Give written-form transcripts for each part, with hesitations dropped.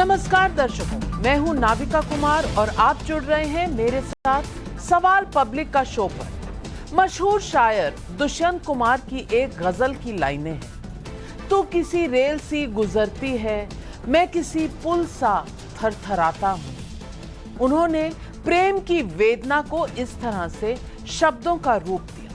नमस्कार दर्शकों, मैं हूं नाविका कुमार और आप जुड़ रहे हैं मेरे साथ सवाल पब्लिक का शो पर। मशहूर शायर दुष्यंत कुमार की एक गजल की लाइनें हैं। तू किसी रेल सी गुजरती है, मैं किसी पुल सा थरथराता हूं। उन्होंने प्रेम की वेदना को इस तरह से शब्दों का रूप दिया,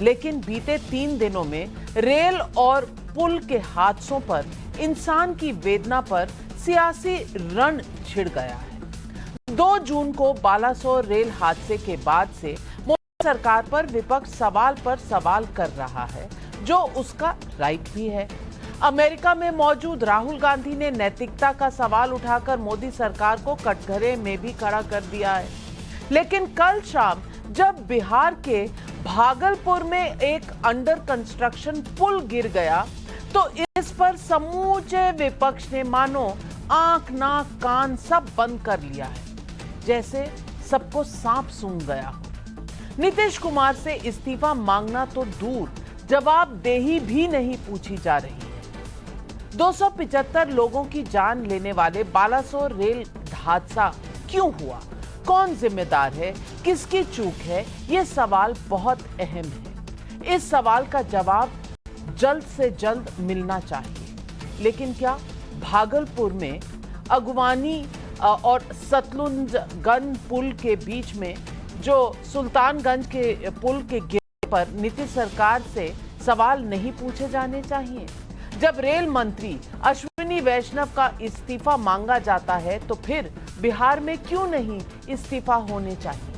लेकिन बीते 3 दिनों में रेल और पुल के हादसों पर इंसान की वेदना पर सियासी रण छिड़ गया है। 2 जून को बालासोर रेल हादसे के बाद से मोदी सरकार पर विपक्ष सवाल पर सवाल कर रहा है, जो उसका राइट भी है। अमेरिका में मौजूद राहुल गांधी ने नैतिकता का सवाल उठाकर मोदी सरकार को कटघरे में भी खड़ा कर दिया है। लेकिन कल शाम जब बिहार के भागलपुर में एक अंडर कंस्ट्रक्शन पुल गिर गया, तो इस पर समूचे विपक्ष ने मानो आंख नाक कान सब बंद कर लिया है, जैसे सबको सांप सूंघ गया हो। नीतीश कुमार से इस्तीफा मांगना तो दूर, जवाबदेही भी नहीं पूछी जा रही है। 275 लोगों की जान लेने वाले बालासोर रेल हादसा क्यों हुआ, कौन जिम्मेदार है, किसकी चूक है, ये सवाल बहुत अहम है। इस सवाल का जवाब जल्द से जल्द मिलना चाहिए। लेकिन क्या भागलपुर में अगवानी और सतलुजगंज पुल के बीच में जो सुल्तानगंज के पुल के गिरने पर नीतीश सरकार से सवाल नहीं पूछे जाने चाहिए? जब रेल मंत्री अश्विनी वैष्णव का इस्तीफा मांगा जाता है, तो फिर बिहार में क्यों नहीं इस्तीफा होने चाहिए?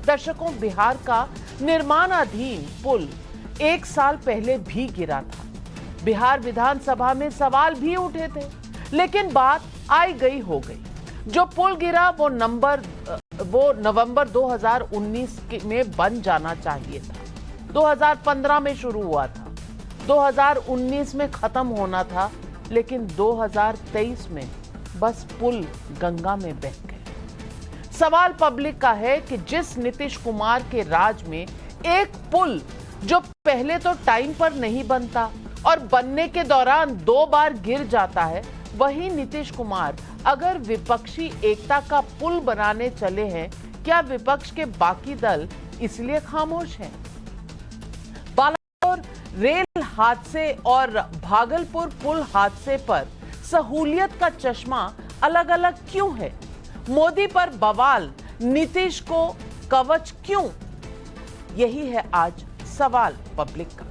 दर्शकों, बिहार का निर्माणाधीन पुल 1 साल पहले भी गिरा था। बिहार विधानसभा में सवाल भी उठे थे, लेकिन बात आई गई हो गई। जो पुल गिरा वो नवंबर 2019 में बन जाना चाहिए था। 2015 में शुरू हुआ था, 2019 में खत्म होना था, लेकिन 2023 में बस पुल गंगा में बह गए। सवाल पब्लिक का है कि जिस नीतीश कुमार के राज में एक पुल जो पहले तो टाइम पर नहीं बनता और बनने के दौरान 2 बार गिर जाता है, वही नीतीश कुमार अगर विपक्षी एकता का पुल बनाने चले हैं, क्या विपक्ष के बाकी दल इसलिए खामोश हैं? बालासोर रेल हादसे और भागलपुर पुल हादसे पर सहूलियत का चश्मा अलग अलग क्यों है? मोदी पर बवाल, नीतीश को कवच क्यों? यही है आज सवाल पब्लिक का।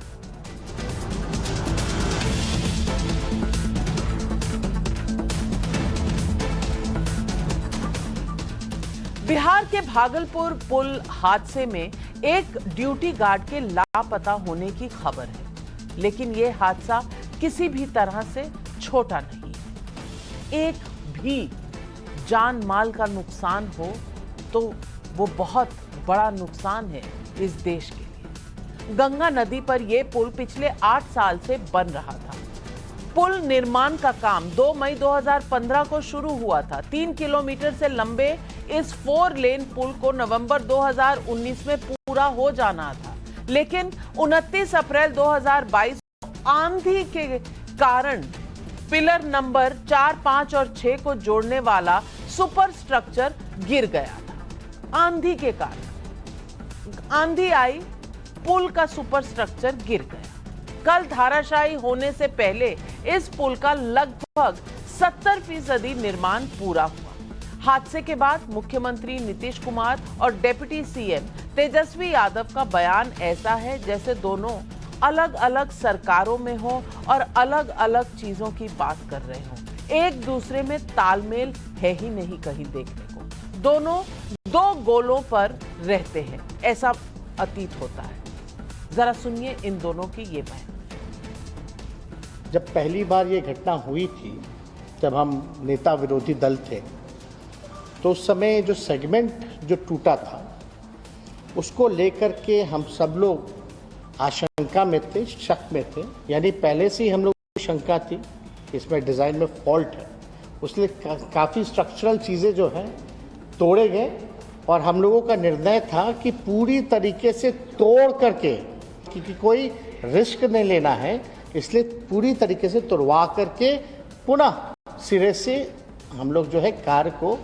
बिहार के भागलपुर पुल हादसे में एक ड्यूटी गार्ड के लापता होने की खबर है, लेकिन यह हादसा किसी भी तरह से छोटा नहीं है। एक भी जान माल का नुकसान हो तो वो बहुत बड़ा नुकसान है इस देश के लिए। गंगा नदी पर यह पुल पिछले 8 साल से बन रहा था। पुल निर्माण का काम 2 मई 2015 को शुरू हुआ था। 3 किलोमीटर से लंबे इस 4 लेन पुल को नवंबर 2019 में पूरा हो जाना था, लेकिन 29 अप्रैल 2022 आंधी के कारण पिलर नंबर 4, 5 और 6 को जोड़ने वाला सुपर स्ट्रक्चर गिर गया था। आंधी के कारण आंधी आई, पुल का सुपर स्ट्रक्चर गिर गया। कल धाराशायी होने से पहले इस पुल का लगभग 70% निर्माण पूरा हुआ। हादसे के बाद मुख्यमंत्री नीतीश कुमार और डिप्टी सीएम तेजस्वी यादव का बयान ऐसा है जैसे दोनों अलग अलग सरकारों में हो और अलग अलग चीजों की बात कर रहे हो। एक दूसरे में तालमेल है ही नहीं कहीं देखने को। दोनों 2 गोलों पर रहते हैं, ऐसा अतीत होता है। जरा सुनिए इन दोनों की ये बयान। जब पहली बार ये घटना हुई थी, जब हम नेता विरोधी दल थे, तो उस समय जो सेगमेंट जो टूटा था उसको लेकर के हम सब लोग आशंका में थे, शक में थे। यानी पहले से ही हम लोग को शंका थी इसमें डिज़ाइन में फॉल्ट है। उसलिए काफ़ी स्ट्रक्चरल चीज़ें जो हैं तोड़े गए और हम लोगों का निर्णय था कि पूरी तरीके से तोड़ करके, क्योंकि कोई रिस्क नहीं लेना है, इसलिए पूरी तरीके से तोड़वा करके पुनः सिरे से हम लोग जो है कार्य को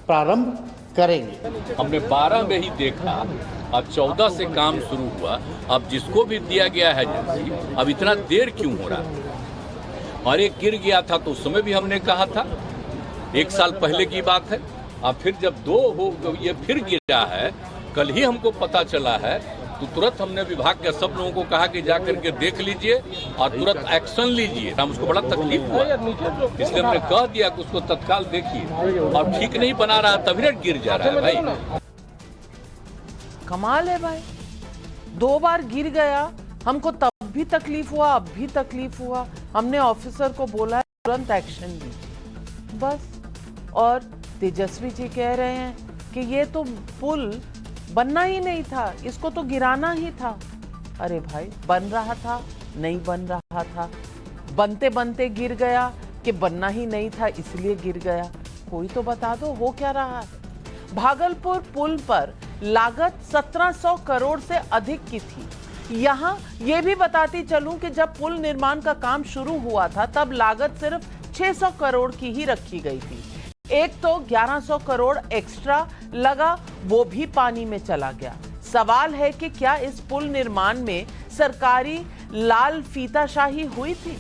प्रारंभ करेंगे। हमने 12 में ही देखा, अब 14 से काम शुरू हुआ। अब जिसको भी दिया गया है एजेंसी, अब इतना देर क्यों हो रहा है? और एक गिर गया था तो उस समय भी हमने कहा था, 1 साल पहले की बात है। अब फिर जब 2 हो ये फिर गिरा है, कल ही हमको पता चला है, तो तुरंत हमने विभाग के सब लोगों को कहा कि जाकर के देख लीजिए और तुरंत एक्शन लीजिए। हम उसको बड़ा तकलीफ हुआ, इसलिए हमने कह दिया कि उसको तत्काल देखिए। और ठीक नहीं बना रहा तभी ना गिर जा रहा है भाई। कमाल है भाई, 2 बार गिर गया, हमको तब भी तकलीफ हुआ, अब भी तकलीफ हुआ। हमने ऑफिसर को बोला तुरंत एक्शन लीजिए बस। और तेजस्वी जी कह रहे हैं कि ये तो पुल बनना ही नहीं था, इसको तो गिराना ही था। अरे भाई, बन रहा था, नहीं बन रहा था, बनते बनते गिर गया कि बनना ही नहीं था इसलिए गिर गया? कोई तो बता दो, हो क्या रहा है? भागलपुर पुल पर लागत 1700 करोड़ से अधिक की थी। यहाँ ये भी बताती चलूं कि जब पुल निर्माण का काम शुरू हुआ था तब लागत सिर्फ 600 करोड़ की ही रखी गई थी। एक तो 1100 करोड़ एक्स्ट्रा लगा, वो भी पानी में चला गया। सवाल है कि क्या इस पुल निर्माण में सरकारी लाल फीताशाही हुई थी?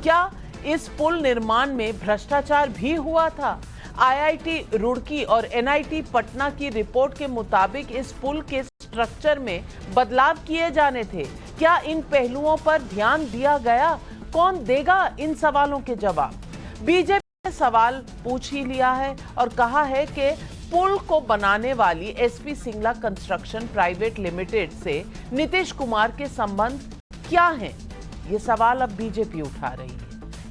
क्या इस पुल निर्माण में भ्रष्टाचार भी हुआ था? आईआईटी रुड़की और एनआईटी पटना की रिपोर्ट के मुताबिक इस पुल के स्ट्रक्चर में बदलाव किए जाने थे। क्या इन पहलुओं पर ध्यान दिया गया? कौन देगा इन सवालों के जवाब? बीजेपी ने सवाल पूछ ही लिया है और कहा है कि पुल को बनाने वाली SP Singla construction private limited से नीतीश कुमार के संबंध क्या हैं? ये सवाल अब बीजेपी उठा रही है।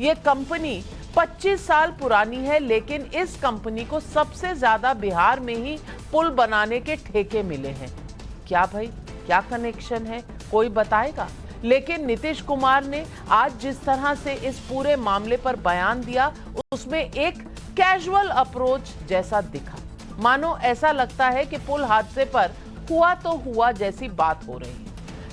ये कंपनी 25 साल पुरानी है, लेकिन इस कंपनी को सबसे ज्यादा बिहार में ही पुल बनाने के ठेके मिले हैं। क्या भाई, क्या कनेक्शन है? कोई बताएगा? लेकिन नीतीश कुमार ने आज जिस तरह से इस पूरे मामले पर बयान दिया, उसमें एक कैजुअल अप्रोच जैसा दिखा। मानो ऐसा लगता है कि पुल हादसे पर हुआ तो हुआ जैसी बात हो रही है।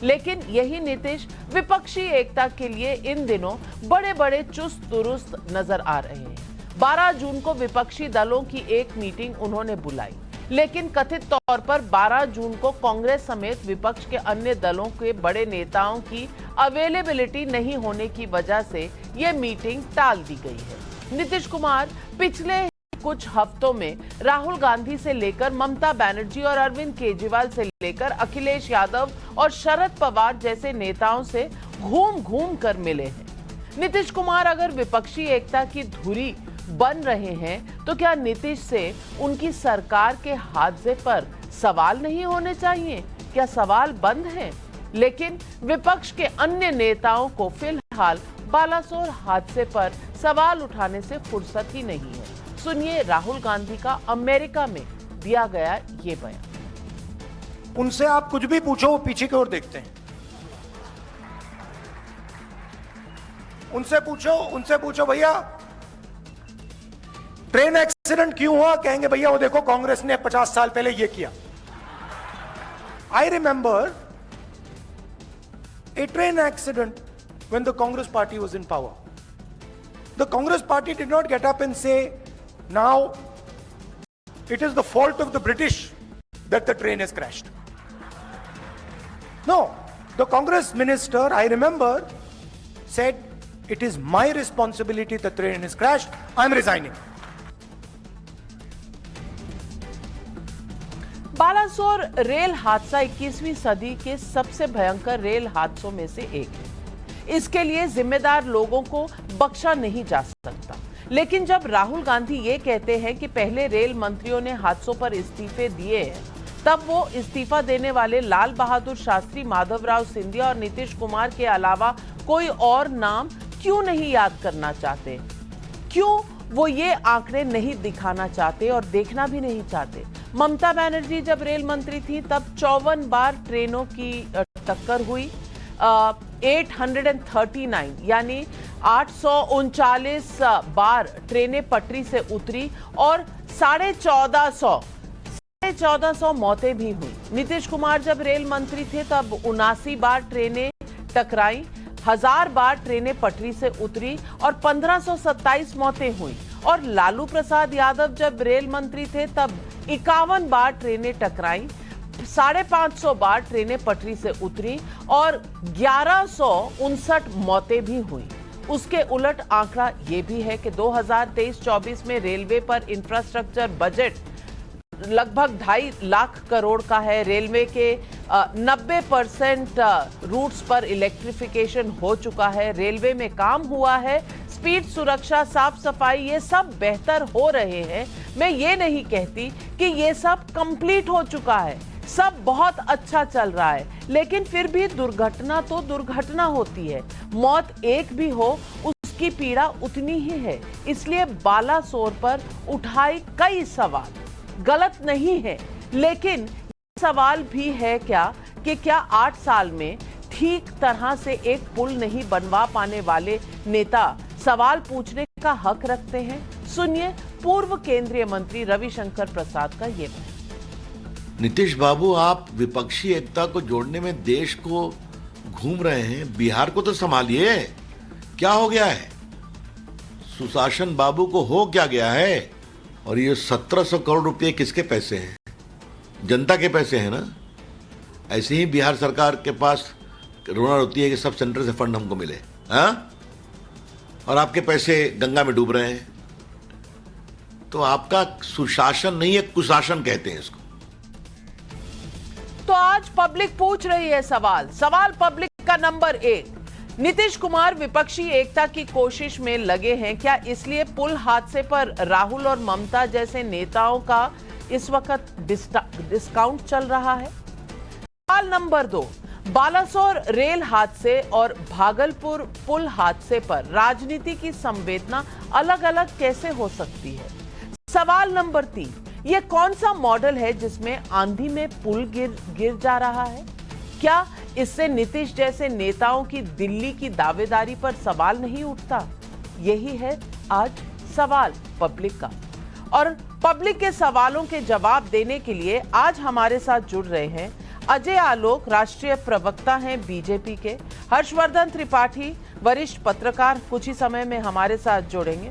लेकिन यही नीतीश विपक्षी एकता के लिए इन दिनों बड़े बड़े चुस्त दुरुस्त नजर आ रहे हैं। 12 जून को विपक्षी दलों की एक मीटिंग उन्होंने बुलाई, लेकिन कथित तौर पर 12 जून को कांग्रेस समेत विपक्ष के अन्य दलों के बड़े नेताओं की अवेलेबिलिटी नहीं होने की वजह से यह मीटिंग टाल दी गई है। नीतीश कुमार पिछले कुछ हफ्तों में राहुल गांधी से लेकर ममता बनर्जी और अरविंद केजरीवाल से लेकर अखिलेश यादव और शरद पवार जैसे नेताओं से घूम घूम कर मिले हैं। नीतीश कुमार अगर विपक्षी एकता की धुरी बन रहे हैं तो क्या नीतीश से उनकी सरकार के हादसे पर सवाल नहीं होने चाहिए? क्या सवाल बंद हैं? लेकिन विपक्ष के अन्य नेताओं को फिलहाल बालासोर हादसे पर सवाल उठाने से फुर्सत ही नहीं है। सुनिए राहुल गांधी का अमेरिका में दिया गया ये बयान। उनसे आप कुछ भी पूछो, वो पीछे की ओर देखते हैं। उनसे पूछो भैया ट्रेन एक्सीडेंट क्यों हुआ, कहेंगे भैया वो देखो कांग्रेस ने 50 साल पहले ये किया। I remember a train accident when the Congress party was in power. The Congress party did not get up and say, now it is the fault of the British that the train has crashed. No, the Congress minister, I remember, said, it is my responsibility the train has crashed, I'm resigning. Balasore rail हादसा 21वीं सदी के सबसे भयंकर rail हादसों में से एक है। इसके लिए जिम्मेदार लोगों को बख्शा नहीं जा सकता। लेकिन जब राहुल गांधी ये कहते हैं कि पहले रेल मंत्रियों ने हादसों पर इस्तीफे दिए हैं, तब वो इस्तीफा देने वाले लाल बहादुर शास्त्री, माधवराव सिंधिया और नीतीश कुमार के अलावा कोई और नाम क्यों नहीं याद करना चाहते? क्यों वो ये आंकड़े नहीं दिखाना चाहते और देखना भी नहीं चाहते? ममता बनर्जी जब रेल मंत्री थी तब 54 बार ट्रेनों की टक्कर हुई। 839 यानी 839 बार ट्रेनें पटरी से उतरी और 1450 मौतें भी हुई। नीतीश कुमार जब रेल मंत्री थे तब 79 बार ट्रेनें टकराई, 1000 बार ट्रेनें पटरी से उतरी और 1527 मौतें हुई। और लालू प्रसाद यादव जब रेल मंत्री थे तब 51 बार ट्रेनें टकराई, 550 बार ट्रेनें पटरी से उतरी और 1159 मौतें भी हुई। उसके उलट आंकड़ा ये भी है कि 2023-24 में रेलवे पर इंफ्रास्ट्रक्चर बजट लगभग 2.5 लाख करोड़ का है। रेलवे के 90% रूट्स पर इलेक्ट्रिफिकेशन हो चुका है, रेलवे में काम हुआ है, स्पीड, सुरक्षा, साफ सफाई ये सब बेहतर हो रहे हैं। मैं ये नहीं कहती कि ये सब कंप्लीट हो चुका है, सब बहुत अच्छा चल रहा है, लेकिन फिर भी दुर्घटना तो दुर्घटना होती है। मौत एक भी हो उसकी पीड़ा उतनी ही है। इसलिए बालासोर पर उठाए कई सवाल गलत नहीं है, लेकिन सवाल भी है कि क्या 8 साल में ठीक तरह से एक पुल नहीं बनवा पाने वाले नेता सवाल पूछने का हक रखते हैं? सुनिए पूर्व केंद्रीय मंत्री रविशंकर प्रसाद का ये बयान। नीतीश बाबू, आप विपक्षी एकता को जोड़ने में देश को घूम रहे हैं, बिहार को तो संभालिए। क्या हो गया है? सुशासन बाबू को हो क्या गया है? और ये 1700 करोड़ रुपए किसके पैसे हैं? जनता के पैसे हैं ना। ऐसे ही बिहार सरकार के पास रोना रोती है कि सब सेंटर से फंड हमको मिले, हाँ? और आपके पैसे गंगा में डूब रहे हैं। तो आपका सुशासन नहीं है, कुशासन कहते हैं इसको। तो आज पब्लिक पूछ रही है सवाल पब्लिक का नंबर 1, नीतीश कुमार विपक्षी एकता की कोशिश में लगे हैं क्या? इसलिए पुल हादसे पर राहुल और ममता जैसे नेताओं का इस वक्त डिस्काउंट चल रहा है। सवाल नंबर 2, बालासोर रेल हादसे और भागलपुर पुल हादसे पर राजनीति की संवेदना अलग अलग कैसे हो सकती है? सवाल नंबर 3, यह कौन सा मॉडल है जिसमें आंधी में पुल गिर जा रहा है? क्या इससे नीतीश जैसे नेताओं की दिल्ली की दावेदारी पर सवाल नहीं उठता? यही है आज सवाल पब्लिक का। और पब्लिक के सवालों के जवाब देने के लिए आज हमारे साथ जुड़ रहे हैं अजय आलोक, राष्ट्रीय प्रवक्ता हैं बीजेपी के, हर्षवर्धन त्रिपाठी, वरिष्ठ पत्रकार, कुछ ही समय में हमारे साथ जुड़ेंगे,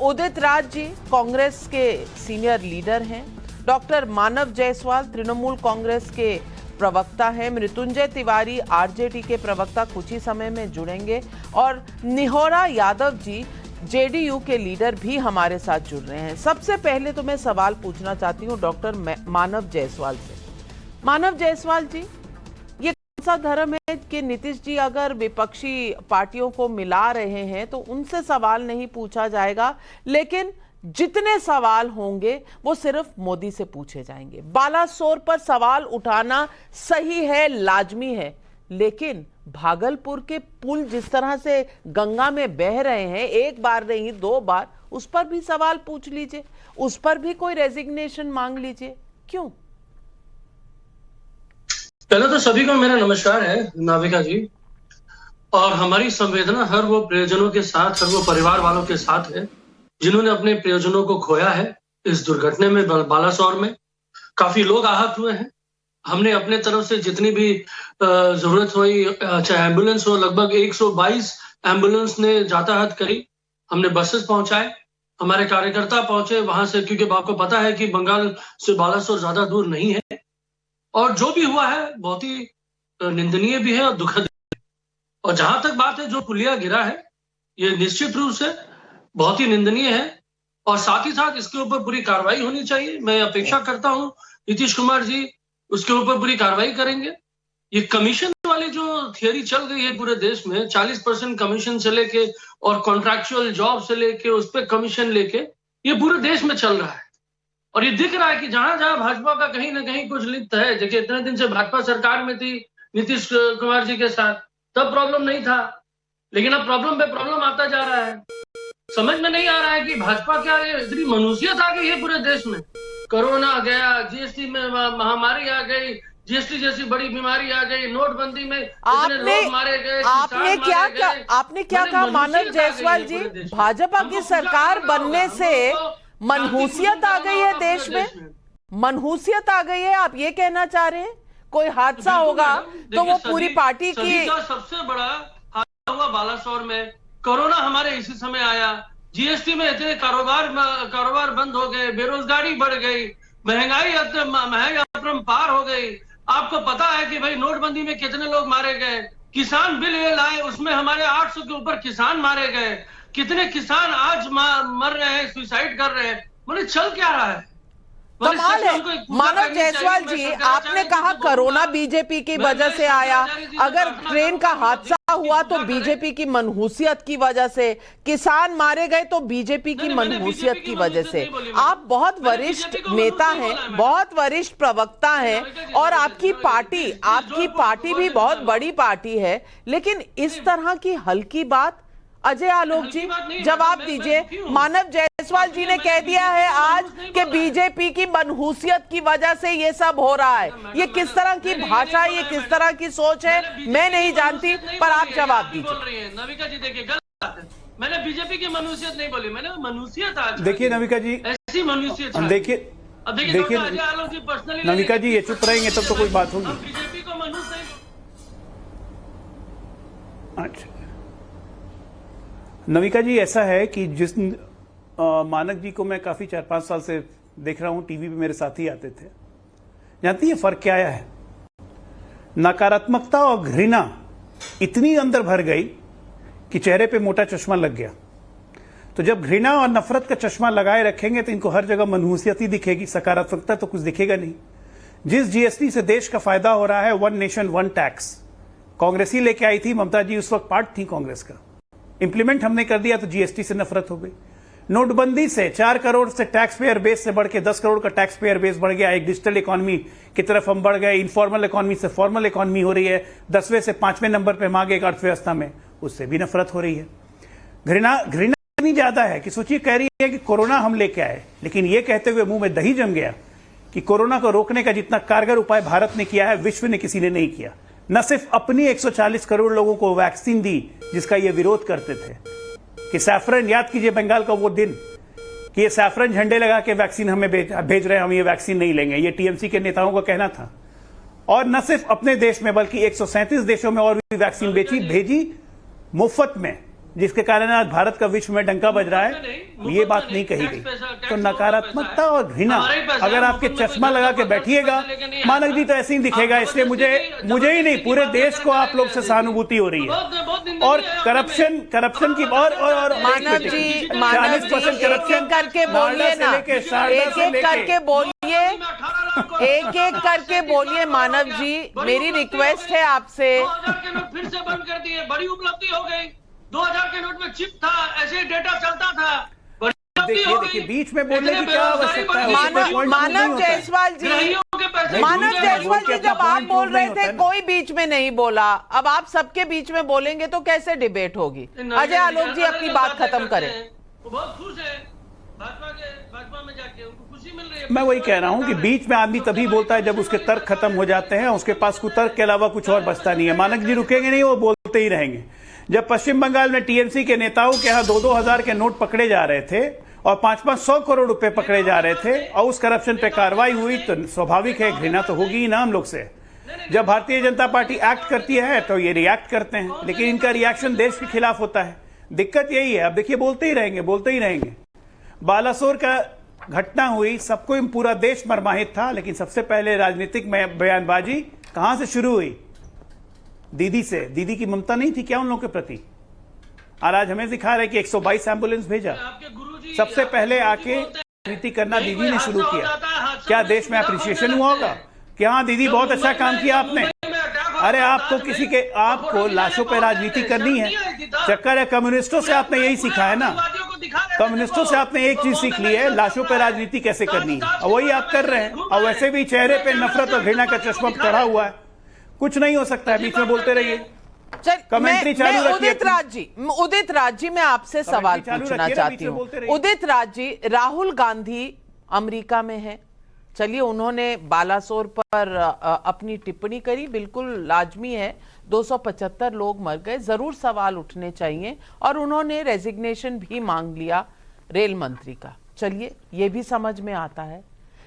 उदित राज जी, कांग्रेस के सीनियर लीडर हैं, डॉक्टर मानव जायसवाल, तृणमूल कांग्रेस के प्रवक्ता हैं, मृत्युंजय तिवारी, आरजेडी के प्रवक्ता, कुछ ही समय में जुड़ेंगे, और निहोरा यादव जी, जेडीयू के लीडर भी हमारे साथ जुड़ रहे हैं। सबसे पहले तो मैं सवाल पूछना चाहती हूं डॉक्टर मानव जायसवाल से। मानव जायसवाल जी, ये कौन सा धर्म है कि नीतीश जी अगर विपक्षी पार्टियों को मिला रहे हैं तो उनसे सवाल नहीं पूछा जाएगा, लेकिन जितने सवाल होंगे वो सिर्फ मोदी से पूछे जाएंगे? बालासोर पर सवाल उठाना सही है, लाजमी है, लेकिन भागलपुर के पुल जिस तरह से गंगा में बह रहे हैं, एक बार नहीं 2 बार, उस पर भी सवाल पूछ लीजिए, उस पर भी कोई रेजिग्नेशन मांग लीजिए, क्यों? पहले तो सभी को मेरा नमस्कार है नाविका जी, और हमारी संवेदना हर वो प्रियजनों के साथ, हर वो परिवार वालों के साथ है जिन्होंने अपने प्रियजनों को खोया है इस दुर्घटना में। बालासोर में काफी लोग आहत हुए हैं। हमने अपने तरफ से जितनी भी जरूरत हुई, चाहे एम्बुलेंस हो, लगभग 122 एम्बुलेंस ने यातायात करी, हमने बसेस पहुंचाए, हमारे कार्यकर्ता पहुंचे वहां से, क्योंकि आपको पता है कि बंगाल से बालासोर ज्यादा दूर नहीं है। और जो भी हुआ है बहुत ही निंदनीय भी है और दुखद है। और जहां तक बात है जो पुलिया गिरा है, ये निश्चित रूप से बहुत ही निंदनीय है, और साथ ही साथ इसके ऊपर पूरी कार्रवाई होनी चाहिए। मैं अपेक्षा करता हूं नीतीश कुमार जी उसके ऊपर पूरी कार्रवाई करेंगे। ये कमीशन वाली जो थियरी चल गई है पूरे देश में, 40% कमीशन से लेके और कॉन्ट्रैक्चुअल जॉब से लेके उस पर कमीशन लेके, ये पूरे देश में चल रहा है। और ये दिख रहा है कि जहां जहां भाजपा का कहीं ना कहीं कुछ लिप्त है। देखिए, इतने दिन से भाजपा सरकार में थी नीतीश कुमार जी के साथ, तब प्रॉब्लम नहीं था, लेकिन अब प्रॉब्लम पे प्रॉब्लम आता जा रहा है। समझ में नहीं आ रहा है कि भाजपा क्या ये इतनी मनुष्यत आ गई है पूरे देश में। कोरोना आ गया, जीएसटी में महामारी आ गई, जीएसटी जैसी बड़ी बीमारी आ गई, नोटबंदी में इतने लोग मारे गए, आपने क्या कहा मानव जायसवाल जी? भाजपा की सरकार बनने से मनहूसियत आ गई है देश में, मनहूसियत आ गई है, आप ये कहना चाह रहे हैं? कोई हादसा होगा तो वो पूरी पार्टी की। सबसे बड़ा हादसा हुआ बालासोर में, कोरोना हमारे इसी समय आया, जीएसटी में इतने कारोबार बंद हो गए, बेरोजगारी बढ़ गई, महंगाई अपरंपार हो गई। आपको पता है कि भाई नोटबंदी में कितने लोग मारे गए, किसान बिल ये लाए उसमें हमारे 800 के ऊपर किसान मारे गए, कितने किसान आज मर रहे हैं, सुसाइड कर रहे हैं। मतलब चल क्या रहा है? कमाल है। मानव जायसवाल जी, आपने कहा कोरोना बीजेपी की वजह से आया, अगर ट्रेन का हादसा हुआ तो बीजेपी की मनहूसियत की वजह से, किसान मारे गए तो बीजेपी की मनहूसियत की वजह से। आप बहुत वरिष्ठ नेता हैं, बहुत वरिष्ठ प्रवक्ता हैं, और आपकी पार्टी भी बहुत बड़ी पार्टी है, लेकिन इस तरह की हल्की बात, अजय आलोक जी जवाब दीजिए। मानव जायसवाल जी ने कह दिया है आज कि बीजेपी की मनहूसियत की वजह से ये सब हो रहा है। ये किस तरह की भाषा, ये किस तरह की सोच है, मैं नहीं जानती, पर आप जवाब दीजिए। नविका जी देखिए, गलत बात है, मैंने बीजेपी की मनहूसियत नहीं बोली, मैंने मनहूसियत आज देखिए नविका जी, ऐसी मनहूसियत देखिए अजय आलोक जी पर्सनली नविका जी, ये चुप रहेंगे तब तो कोई बात होगी। बीजेपी को मनहूस नहीं। अच्छा नविका जी, ऐसा है कि जिस मानक जी को मैं काफी 4-5 साल से देख रहा हूं, टीवी पे मेरे साथी आते थे। जानती है फर्क क्या आया है? नकारात्मकता और घृणा इतनी अंदर भर गई कि चेहरे पे मोटा चश्मा लग गया। तो जब घृणा और नफरत का चश्मा लगाए रखेंगे तो इनको हर जगह मनहूसियत ही दिखेगी, सकारात्मकता तो कुछ दिखेगा नहीं। जिस जीएसटी से देश का फायदा हो रहा है, one nation one tax, Congress ही लेके आई थी, ममता जी उस वक्त पार्ट थी कांग्रेस का, इंप्लीमेंट हमने कर दिया तो जीएसटी से नफरत हो गई। नोटबंदी से 4 करोड़ से टैक्स पेयर बेस से बढ़ के 10 करोड़ का टैक्स पेयर बेस बढ़ गया। एक डिजिटल इकोनॉमी की तरफ हम बढ़ गए, इनफॉर्मल इकोनॉमी से फॉर्मल इकोनॉमी हो रही है, 10वें से 5वें नंबर पे हम आ गए एक अर्थव्यवस्था में, उससे भी नफरत हो रही है। घृणा इतनी ज्यादा है कि सोचिए, कह रही है कि कोरोना हम लेके आए, लेकिन ये कहते हुए मुंह में दही जम गया कि कोरोना को रोकने का जितना कारगर उपाय भारत ने किया है, विश्व ने किसी ने नहीं किया। न सिर्फ अपनी 140 करोड़ लोगों को वैक्सीन दी जिसका ये विरोध करते थे कि सैफरन, याद कीजिए बंगाल का वो दिन कि ये सैफरन झंडे लगा के वैक्सीन हमें भेज रहे हैं, हम ये वैक्सीन नहीं लेंगे, ये टीएमसी के नेताओं का कहना था। और न सिर्फ अपने देश में बल्कि 137 देशों में और भी वैक्सीन भेजी मुफ्त में, जिसके कारण आज भारत का विश्व में डंका बज रहा है। ये बात नहीं कही गई। तो नकारात्मकता और घृणा अगर आपके चश्मा लगा के बैठिएगा, मानक जी तो ऐसे ही दिखेगा। इसलिए मुझे ही नहीं, पूरे देश को आप लोग से सहानुभूति हो रही है। और करप्शन की और मानव जी 40% करप्शन करके बोलिए ना, एक एक करके बोलिए मानव जी, मेरी रिक्वेस्ट है आपसे। 2000 के नोट फिर से बंद कर दिए, बड़ी उपलब्धि हो गई। 2000 के नोट में चिप था, ऐसे डेटा चलता था। देखिए बीच में बोलने की क्या आवश्यकता है? मानव जायसवाल जी जब आप बोल रहे थे कोई बीच में नहीं बोला, अब आप सबके बीच में बोलेंगे तो कैसे डिबेट होगी? अजय आलोक जी अपनी बात खत्म करें। बहुत खुश है भाजपा में जाके, उनको खुशी मिल रही है। मैं वही कह रहा हूं कि बीच में आदमी तभी बोलता है जब उसके तर्क खत्म हो जाते हैं, उसके पास कुतर्क के अलावा कुछ और बचता नहीं है। मानक जी रुकेंगे नहीं, वो बोलते ही रहेंगे। जब पश्चिम बंगाल में टीएमसी के नेताओं के यहाँ 2-2 हजार के नोट पकड़े जा रहे थे और 500 करोड़ रुपए पकड़े जा रहे थे और उस करप्शन पे कार्रवाई हुई, तो स्वाभाविक है घृणा तो होगी ही ना हम लोग से। जब भारतीय जनता पार्टी एक्ट करती है तो ये रिएक्ट करते हैं, लेकिन इनका रिएक्शन देश के खिलाफ होता है। दिक्कत यही है। अब देखिए बोलते ही रहेंगे। बालासोर का घटना हुई, सबको पूरा देश मर्माहित था, लेकिन सबसे पहले राजनीतिक बयानबाजी कहां से शुरू हुई? दीदी से। दीदी की ममता नहीं थी क्या उन लोगों के प्रति? और आज हमें दिखा रहे कि 122 एम्बुलेंस भेजा। सबसे पहले आके राजनीति करना दीदी ने शुरू किया। क्या देश में अप्रिसिएशन हुआ होगा कि हाँ दीदी बहुत अच्छा काम किया आपने? अरे आपको लाशों पर राजनीति करनी है। चक्कर है कम्युनिस्टों से आपने यही सीखा है ना। कम्युनिस्टों से आपने एक चीज सीख ली है, लाशों पर राजनीति कैसे करनी है, और वही आप कर रहे हैं। और वैसे भी चेहरे पे नफरत और घृणा का चश्मा चढ़ा हुआ है। कुछ नहीं हो सकता है, बीच में बोलते रहिए। कमेंट्री चालू रखिए। उदित राज जी, मैं आपसे सवाल पूछना चाहती हूँ। उदित राज जी, राहुल गांधी अमेरिका में है, चलिए उन्होंने बालासोर पर अपनी टिप्पणी करी, बिल्कुल लाजमी है। 275 लोग मर गए, जरूर सवाल उठने चाहिए, और उन्होंने रेजिग्नेशन भी मांग लिया रेल मंत्री का। चलिए ये भी समझ में आता है,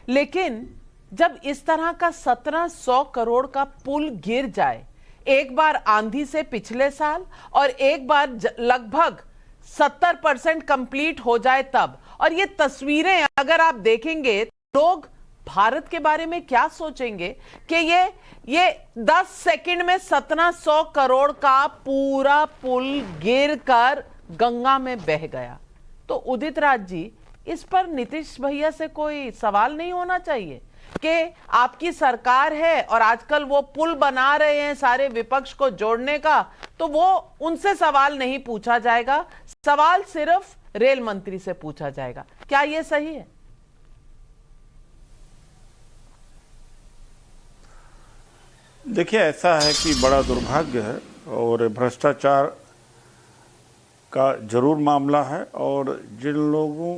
लेकिन जब इस तरह का 1700 करोड़ का पुल गिर जाए, एक बार आंधी से पिछले साल और एक बार लगभग 70% कंप्लीट हो जाए तब। और ये तस्वीरें अगर आप देखेंगे, लोग भारत के बारे में क्या सोचेंगे कि ये 10 सेकंड में 1700 करोड़ का पूरा पुल गिरकर गंगा में बह गया। तो उदित राज जी, इस पर नीतीश भैया से कोई सवाल नहीं होना चाहिए कि आपकी सरकार है और आजकल वो पुल बना रहे हैं सारे विपक्ष को जोड़ने का, तो वो उनसे सवाल नहीं पूछा जाएगा, सवाल सिर्फ रेल मंत्री से पूछा जाएगा। क्या ये सही है? देखिए, ऐसा है कि बड़ा दुर्भाग्य है और भ्रष्टाचार का जरूर मामला है, और जिन लोगों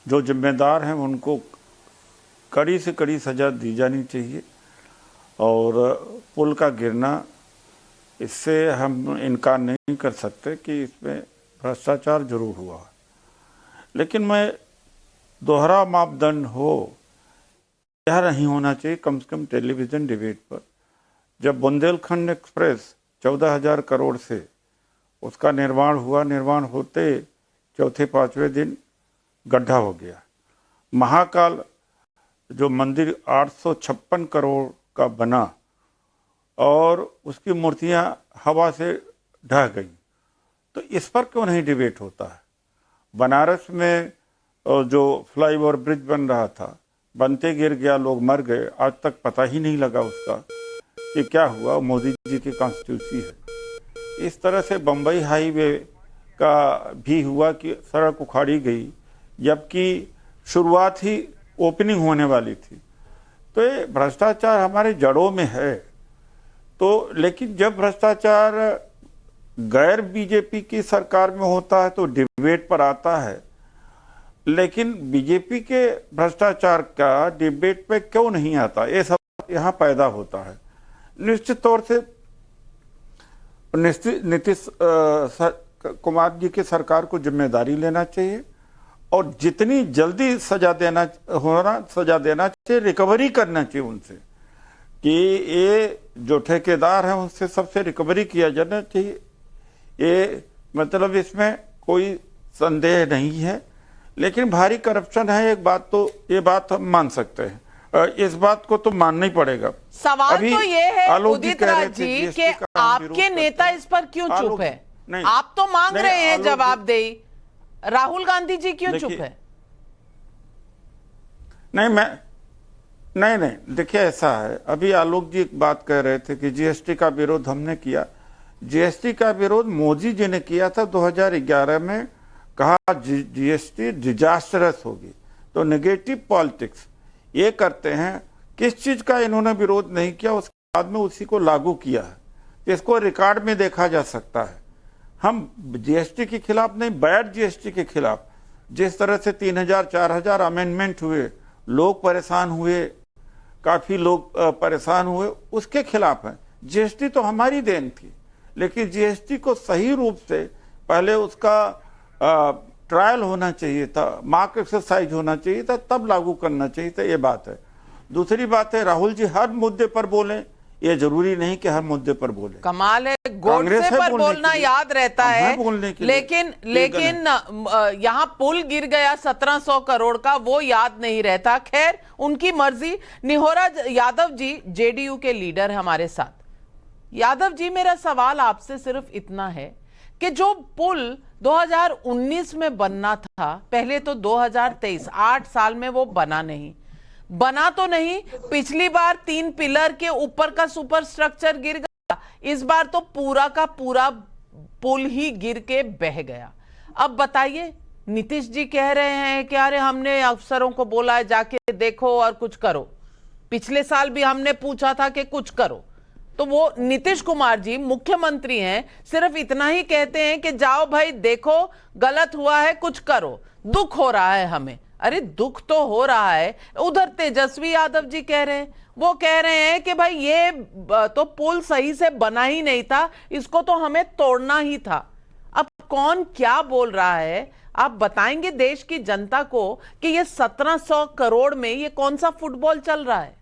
जो जिम्मेदार हैं उनको कड़ी से कड़ी सज़ा दी जानी चाहिए। और पुल का गिरना, इससे हम इनकार नहीं कर सकते कि इसमें भ्रष्टाचार जरूर हुआ। लेकिन मैं दोहरा मापदंड हो यह नहीं होना चाहिए, कम से कम टेलीविज़न डिबेट पर। जब बुंदेलखंड एक्सप्रेस 14,000 करोड़ से उसका निर्माण हुआ, निर्माण होते चौथे पाँचवें दिन गड्ढा हो गया। महाकाल जो मंदिर 856 करोड़ का बना और उसकी मूर्तियां हवा से ढह गई, तो इस पर क्यों नहीं डिबेट होता है? बनारस में जो फ्लाईओवर ब्रिज बन रहा था, बनते गिर गया, लोग मर गए, आज तक पता ही नहीं लगा उसका कि क्या हुआ। मोदी जी की कॉन्स्टिट्यूंसी है। इस तरह से बम्बई हाईवे का भी हुआ कि सड़क उखाड़ी गई, जबकि शुरुआत ही ओपनिंग होने वाली थी। तो ये भ्रष्टाचार हमारे जड़ों में है। तो लेकिन जब भ्रष्टाचार गैर बीजेपी की सरकार में होता है तो डिबेट पर आता है, लेकिन बीजेपी के भ्रष्टाचार का डिबेट पे क्यों नहीं आता? ये सब यहाँ पैदा होता है। निश्चित तौर से नीतीश कुमार जी की सरकार को जिम्मेदारी लेना चाहिए और जितनी जल्दी सजा देना चाहिए, रिकवरी करना चाहिए उनसे, कि ये जो ठेकेदार हैं उनसे सबसे रिकवरी किया जाना चाहिए। ये मतलब इसमें कोई संदेह नहीं है। लेकिन भारी करप्शन है, एक बात तो ये बात हम मान सकते हैं, इस बात को तो मानना ही पड़ेगा। सवाल तो ये है उदित राज जी कि आपके नेता इस पर क्यों चुप है? आप तो मांग रहे हैं जवाबदेही, राहुल गांधी जी क्यों चुप है? नहीं, देखिए ऐसा है, अभी आलोक जी एक बात कह रहे थे कि जीएसटी का विरोध हमने किया। जीएसटी का विरोध मोदी जी ने किया था 2011 में, कहा जीएसटी डिजास्टरस होगी। तो नेगेटिव पॉलिटिक्स ये करते हैं। किस चीज का इन्होंने विरोध नहीं किया, उसके बाद में उसी को लागू किया है। इसको रिकॉर्ड में देखा जा सकता है। हम जीएसटी के खिलाफ नहीं, बैड जीएसटी के खिलाफ। जिस तरह से 3,000 4,000 अमेंडमेंट हुए, लोग परेशान हुए, काफी लोग परेशान हुए, उसके खिलाफ है। जीएसटी तो हमारी देन थी, लेकिन जीएसटी को सही रूप से पहले उसका ट्रायल होना चाहिए था, मार्क एक्सरसाइज होना चाहिए था, तब लागू करना चाहिए था। ये बात है। दूसरी बात है, राहुल जी हर मुद्दे पर बोले, ये जरूरी नहीं कि हर मुद्दे पर बोले। कमाल है, गोडसे पर बोलना याद रहता है, लेकिन यहाँ पुल गिर गया 1700 करोड़ का, वो याद नहीं रहता। खैर, उनकी मर्जी। निहोरा यादव जी जेडीयू के लीडर हमारे साथ। यादव जी, मेरा सवाल आपसे सिर्फ इतना है कि जो पुल 2019 में बनना था, पहले तो 2023, 8 साल में वो बना तो नहीं। पिछली बार 3 पिलर के ऊपर का सुपर स्ट्रक्चर गिर गया, इस बार तो पूरा का पूरा पुल ही गिर के बह गया। अब बताइए, नीतीश जी कह रहे हैं कि अरे हमने अफसरों को बोला है जाके देखो और कुछ करो। पिछले साल भी हमने पूछा था कि कुछ करो, तो वो नीतीश कुमार जी मुख्यमंत्री हैं, सिर्फ इतना ही कहते हैं कि जाओ भाई देखो, गलत हुआ है, कुछ करो, दुख हो रहा है हमें। अरे दुख तो हो रहा है। उधर तेजस्वी यादव जी कह रहे हैं, वो कह रहे हैं कि भाई ये तो पुल सही से बना ही नहीं था, इसको तो हमें तोड़ना ही था। अब कौन क्या बोल रहा है, आप बताएंगे देश की जनता को कि ये 1700 करोड़ में ये कौन सा फुटबॉल चल रहा है?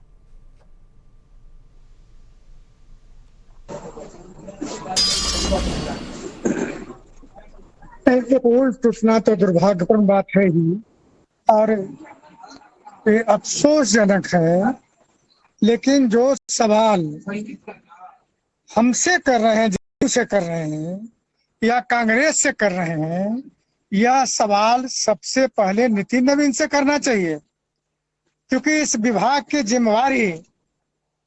ये पुल टूटना तो दुर्भाग्यपूर्ण बात है ही और ये अफसोसजनक है, लेकिन जो सवाल हमसे कर रहे हैं, जेडीयू से कर रहे हैं या कांग्रेस से कर रहे हैं, यह सवाल सबसे पहले नितिन नवीन से करना चाहिए, क्योंकि इस विभाग की जिम्मेवारी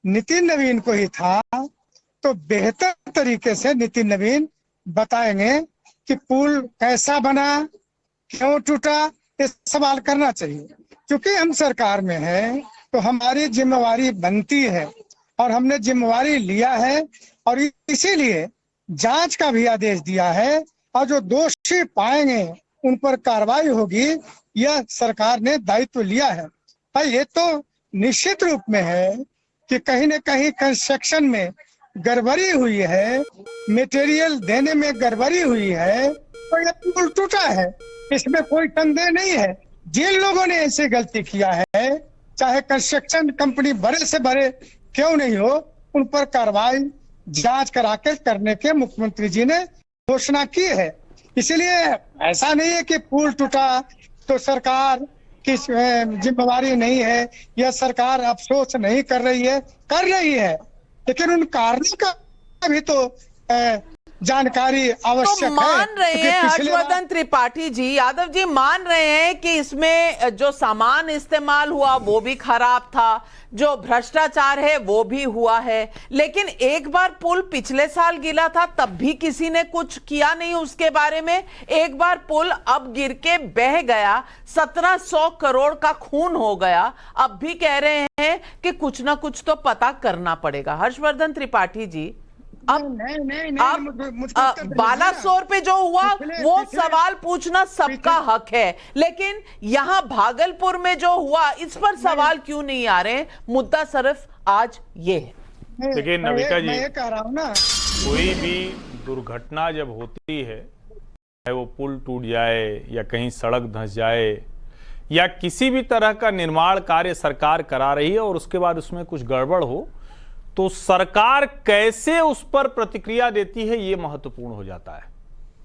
नितिन नवीन को ही था। तो बेहतर तरीके से नितिन नवीन बताएंगे कि पुल कैसा बना, क्यों टूटा, ये सवाल करना चाहिए। क्योंकि हम सरकार में हैं तो हमारी जिम्मेवारी बनती है और हमने जिम्मेवारी लिया है और इसीलिए जांच का भी आदेश दिया है और जो दोषी पाएंगे उन पर कार्रवाई होगी, यह सरकार ने दायित्व लिया है। भाई ये तो निश्चित रूप में है कि कहीं न कहीं कंस्ट्रक्शन में गड़बड़ी हुई है, मटेरियल देने में गड़बड़ी हुई है, तो यह पुल टूटा है, इसमें कोई संदेह नहीं है। जिन लोगों ने ऐसी गलती किया है, चाहे कंस्ट्रक्शन कंपनी बड़े से बड़े क्यों नहीं हो, उन पर कार्रवाई जांच करा के करने के मुख्यमंत्री जी ने घोषणा की है। इसलिए ऐसा नहीं है कि पुल टूटा तो सरकार की जिम्मेवारी नहीं है या सरकार अफसोस नहीं कर रही है, कर रही है, लेकिन उन कारणों का भी तो जानकारी आवश्यक है। तो मान रहे हैं हर्षवर्धन त्रिपाठी जी, यादव जी मान रहे हैं कि इसमें जो सामान इस्तेमाल हुआ वो भी खराब था, जो भ्रष्टाचार है वो भी हुआ है, लेकिन एक बार पुल पिछले साल गिरा था तब भी किसी ने कुछ किया नहीं उसके बारे में। एक बार पुल अब गिर के बह गया, 1700 करोड़ का खून हो गया, अब भी कह रहे हैं कि कुछ ना कुछ तो पता करना पड़ेगा। हर्षवर्धन त्रिपाठी जी, अब बालासोर पे जो हुआ वो सवाल पूछना सबका हक है, लेकिन यहाँ भागलपुर में जो हुआ इस पर सवाल क्यों नहीं आ रहे? मुद्दा सिर्फ आज ये है। देखिए नविका जी, मैं कह रहा हूं ना, कोई भी दुर्घटना जब होती है, चाहे वो पुल टूट जाए या कहीं सड़क धंस जाए या किसी भी तरह का निर्माण कार्य सरकार करा रही है और उसके बाद उसमें कुछ गड़बड़ हो, तो सरकार कैसे उस पर प्रतिक्रिया देती है ये महत्वपूर्ण हो जाता है।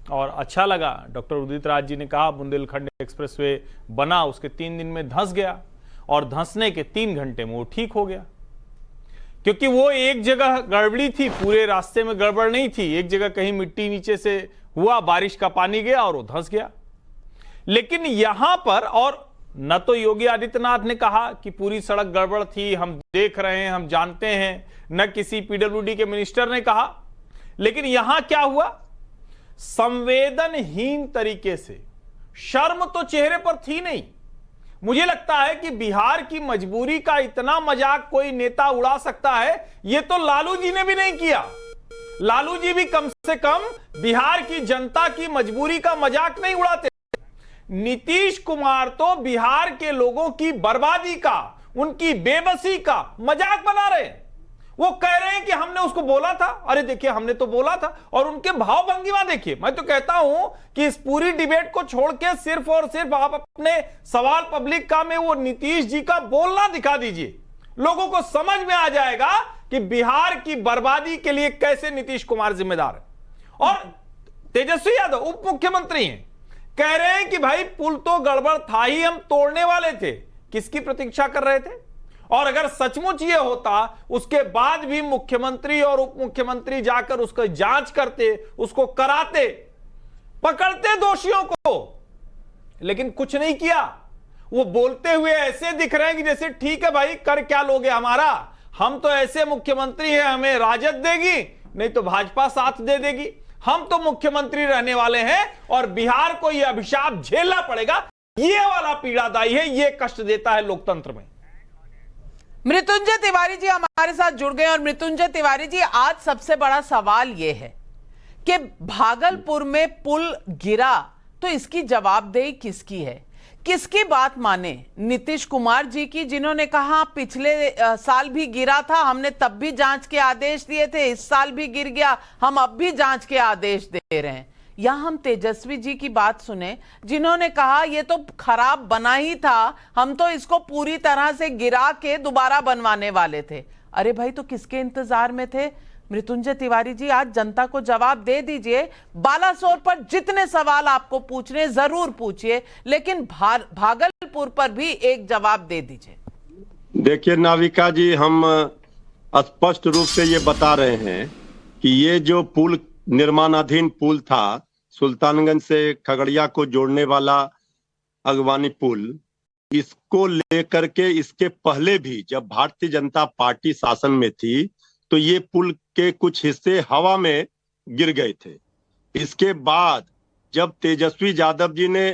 और अच्छा लगा डॉक्टर उदित राज जी ने कहा बुंदेलखंड एक्सप्रेसवे बना, उसके 3 दिन में धंस गया और धंसने के 3 घंटे में वो ठीक हो गया, क्योंकि वो एक जगह गड़बड़ी थी, पूरे रास्ते में गड़बड़ नहीं थी। एक जगह कहीं मिट्टी नीचे से हुआ, बारिश का पानी गया और वो धंस गया। लेकिन यहां पर, और न तो योगी आदित्यनाथ ने कहा कि पूरी सड़क गड़बड़ थी, हम देख रहे हैं, हम जानते हैं, न किसी पीडब्ल्यूडी के मिनिस्टर ने कहा, लेकिन यहां क्या हुआ, संवेदनहीन तरीके से, शर्म तो चेहरे पर थी नहीं। मुझे लगता है कि बिहार की मजबूरी का इतना मजाक कोई नेता उड़ा सकता है, यह तो लालू जी ने भी नहीं किया। लालू जी भी कम से कम बिहार की जनता की मजबूरी का मजाक नहीं उड़ाते। नीतीश कुमार तो बिहार के लोगों की बर्बादी का, उनकी बेबसी का मजाक बना रहे हैं। वो कह रहे हैं कि हमने उसको बोला था, अरे देखिए हमने तो बोला था, और उनके भाव भंगिमा देखिए। मैं तो कहता हूं कि इस पूरी डिबेट को छोड़ के सिर्फ और सिर्फ आप अपने सवाल पब्लिक का में वो नीतीश जी का बोलना दिखा दीजिए, लोगों को समझ में आ जाएगा कि बिहार की बर्बादी के लिए कैसे नीतीश कुमार जिम्मेदार है। और तेजस्वी यादव उप मुख्यमंत्री हैं, कह रहे हैं कि भाई पुल तो गड़बड़ था ही, हम तोड़ने वाले थे। किसकी प्रतीक्षा कर रहे थे? और अगर सचमुच ये होता, उसके बाद भी मुख्यमंत्री और उप मुख्यमंत्री जाकर उसका जांच करते, उसको कराते, पकड़ते दोषियों को, लेकिन कुछ नहीं किया। वो बोलते हुए ऐसे दिख रहे हैं कि जैसे ठीक है भाई, कर क्या लोगे हमारा, हम तो ऐसे मुख्यमंत्री हैं, हमें राजद देगी नहीं तो भाजपा साथ दे देगी, हम तो मुख्यमंत्री रहने वाले हैं और बिहार को यह अभिशाप झेलना पड़ेगा। ये वाला पीड़ादायी है, ये कष्ट देता है लोकतंत्र में। मृत्युंजय तिवारी जी हमारे साथ जुड़ गए। और मृत्युंजय तिवारी जी, आज सबसे बड़ा सवाल यह है कि भागलपुर में पुल गिरा तो इसकी जवाबदेही किसकी है? किसकी बात माने? नीतीश कुमार जी की, जिन्होंने कहा पिछले साल भी गिरा था, हमने तब भी जांच के आदेश दिए थे, इस साल भी गिर गया, हम अब भी जांच के आदेश दे रहे हैं। या हम तेजस्वी जी की बात सुने, जिन्होंने कहा ये तो खराब बना ही था, हम तो इसको पूरी तरह से गिरा के दोबारा बनवाने वाले थे। अरे भाई, तो किसके इंतजार में थे? मृत्युंजय तिवारी जी, आज जनता को जवाब दे दीजिए। बालासोर पर जितने सवाल आपको पूछने जरूर पूछिए, लेकिन भागलपुर पर भी एक जवाब दे दीजिए। देखिए नाविका जी, हम स्पष्ट रूप से ये बता रहे हैं कि ये जो पुल, निर्माणाधीन पुल था, सुल्तानगंज से खगड़िया को जोड़ने वाला अगवानी पुल, इसको लेकर के इसके पहले भी जब भारतीय जनता पार्टी शासन में थी तो ये पुल के कुछ हिस्से हवा में गिर गए थे। इसके बाद जब तेजस्वी यादव जी ने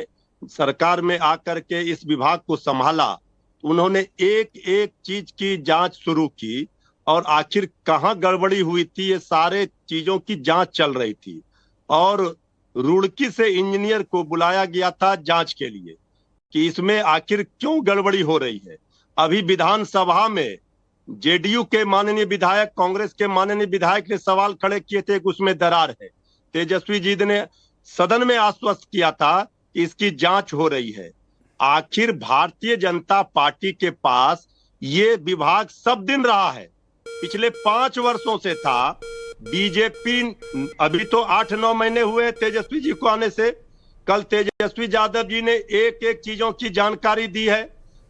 सरकार में आकर के इस विभाग को संभाला, उन्होंने एक एक चीज की जांच शुरू की और आखिर कहां गड़बड़ी हुई थी, ये सारे चीजों की जांच चल रही थी। और रुड़की से इंजीनियर को बुलाया गया था जांच के लिए कि इसमें आखिर क्यों गड़बड़ी हो रही है। अभी विधानसभा में जेडीयू के माननीय विधायक, कांग्रेस के माननीय विधायक ने सवाल खड़े किए थे कि उसमें दरार है। तेजस्वी जी ने सदन में आश्वस्त किया था कि इसकी जांच हो रही है। आखिर भारतीय जनता पार्टी के पास ये विभाग सब दिन रहा है, पिछले 5 वर्षों से था। बीजेपी, अभी तो 8-9 महीने हुए तेजस्वी जी को आने से। कल तेजस्वी यादव जी ने एक एक चीजों की जानकारी दी है।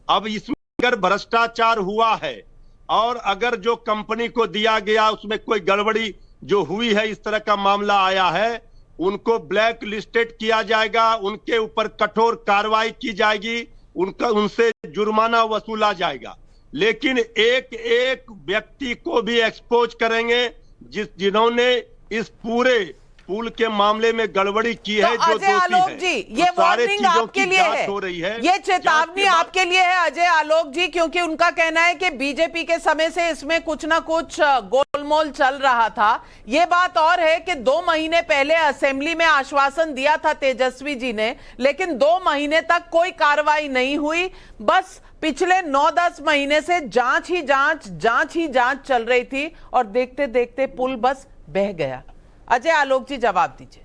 अब इसमें अगर भ्रष्टाचार हुआ है और अगर जो कंपनी को दिया गया उसमें कोई गड़बड़ी जो हुई है, इस तरह का मामला आया है, उनको ब्लैक लिस्टेड किया जाएगा, उनके ऊपर कठोर कार्रवाई की जाएगी, उनसे जुर्माना वसूला जाएगा। लेकिन एक एक व्यक्ति को भी एक्सपोज करेंगे जिन्होंने इस पूरे पुल के मामले में गड़बड़ी की है, जो दोषी आलोक है। जी, ये वार्निंग आपके लिए है, हो रही है, ये चेतावनी आपके लिए है अजय आलोक जी, क्योंकि उनका कहना है कि बीजेपी के समय से इसमें कुछ ना कुछ गोलमोल चल रहा था। ये बात और है कि 2 महीने पहले असेंबली में आश्वासन दिया था तेजस्वी जी ने, लेकिन 2 महीने तक कोई कार्रवाई नहीं हुई। बस पिछले 9-10 महीने से जांच ही जांच चल रही थी और देखते देखते पुल बस बह गया। अजय आलोक जी, जवाब दीजिए।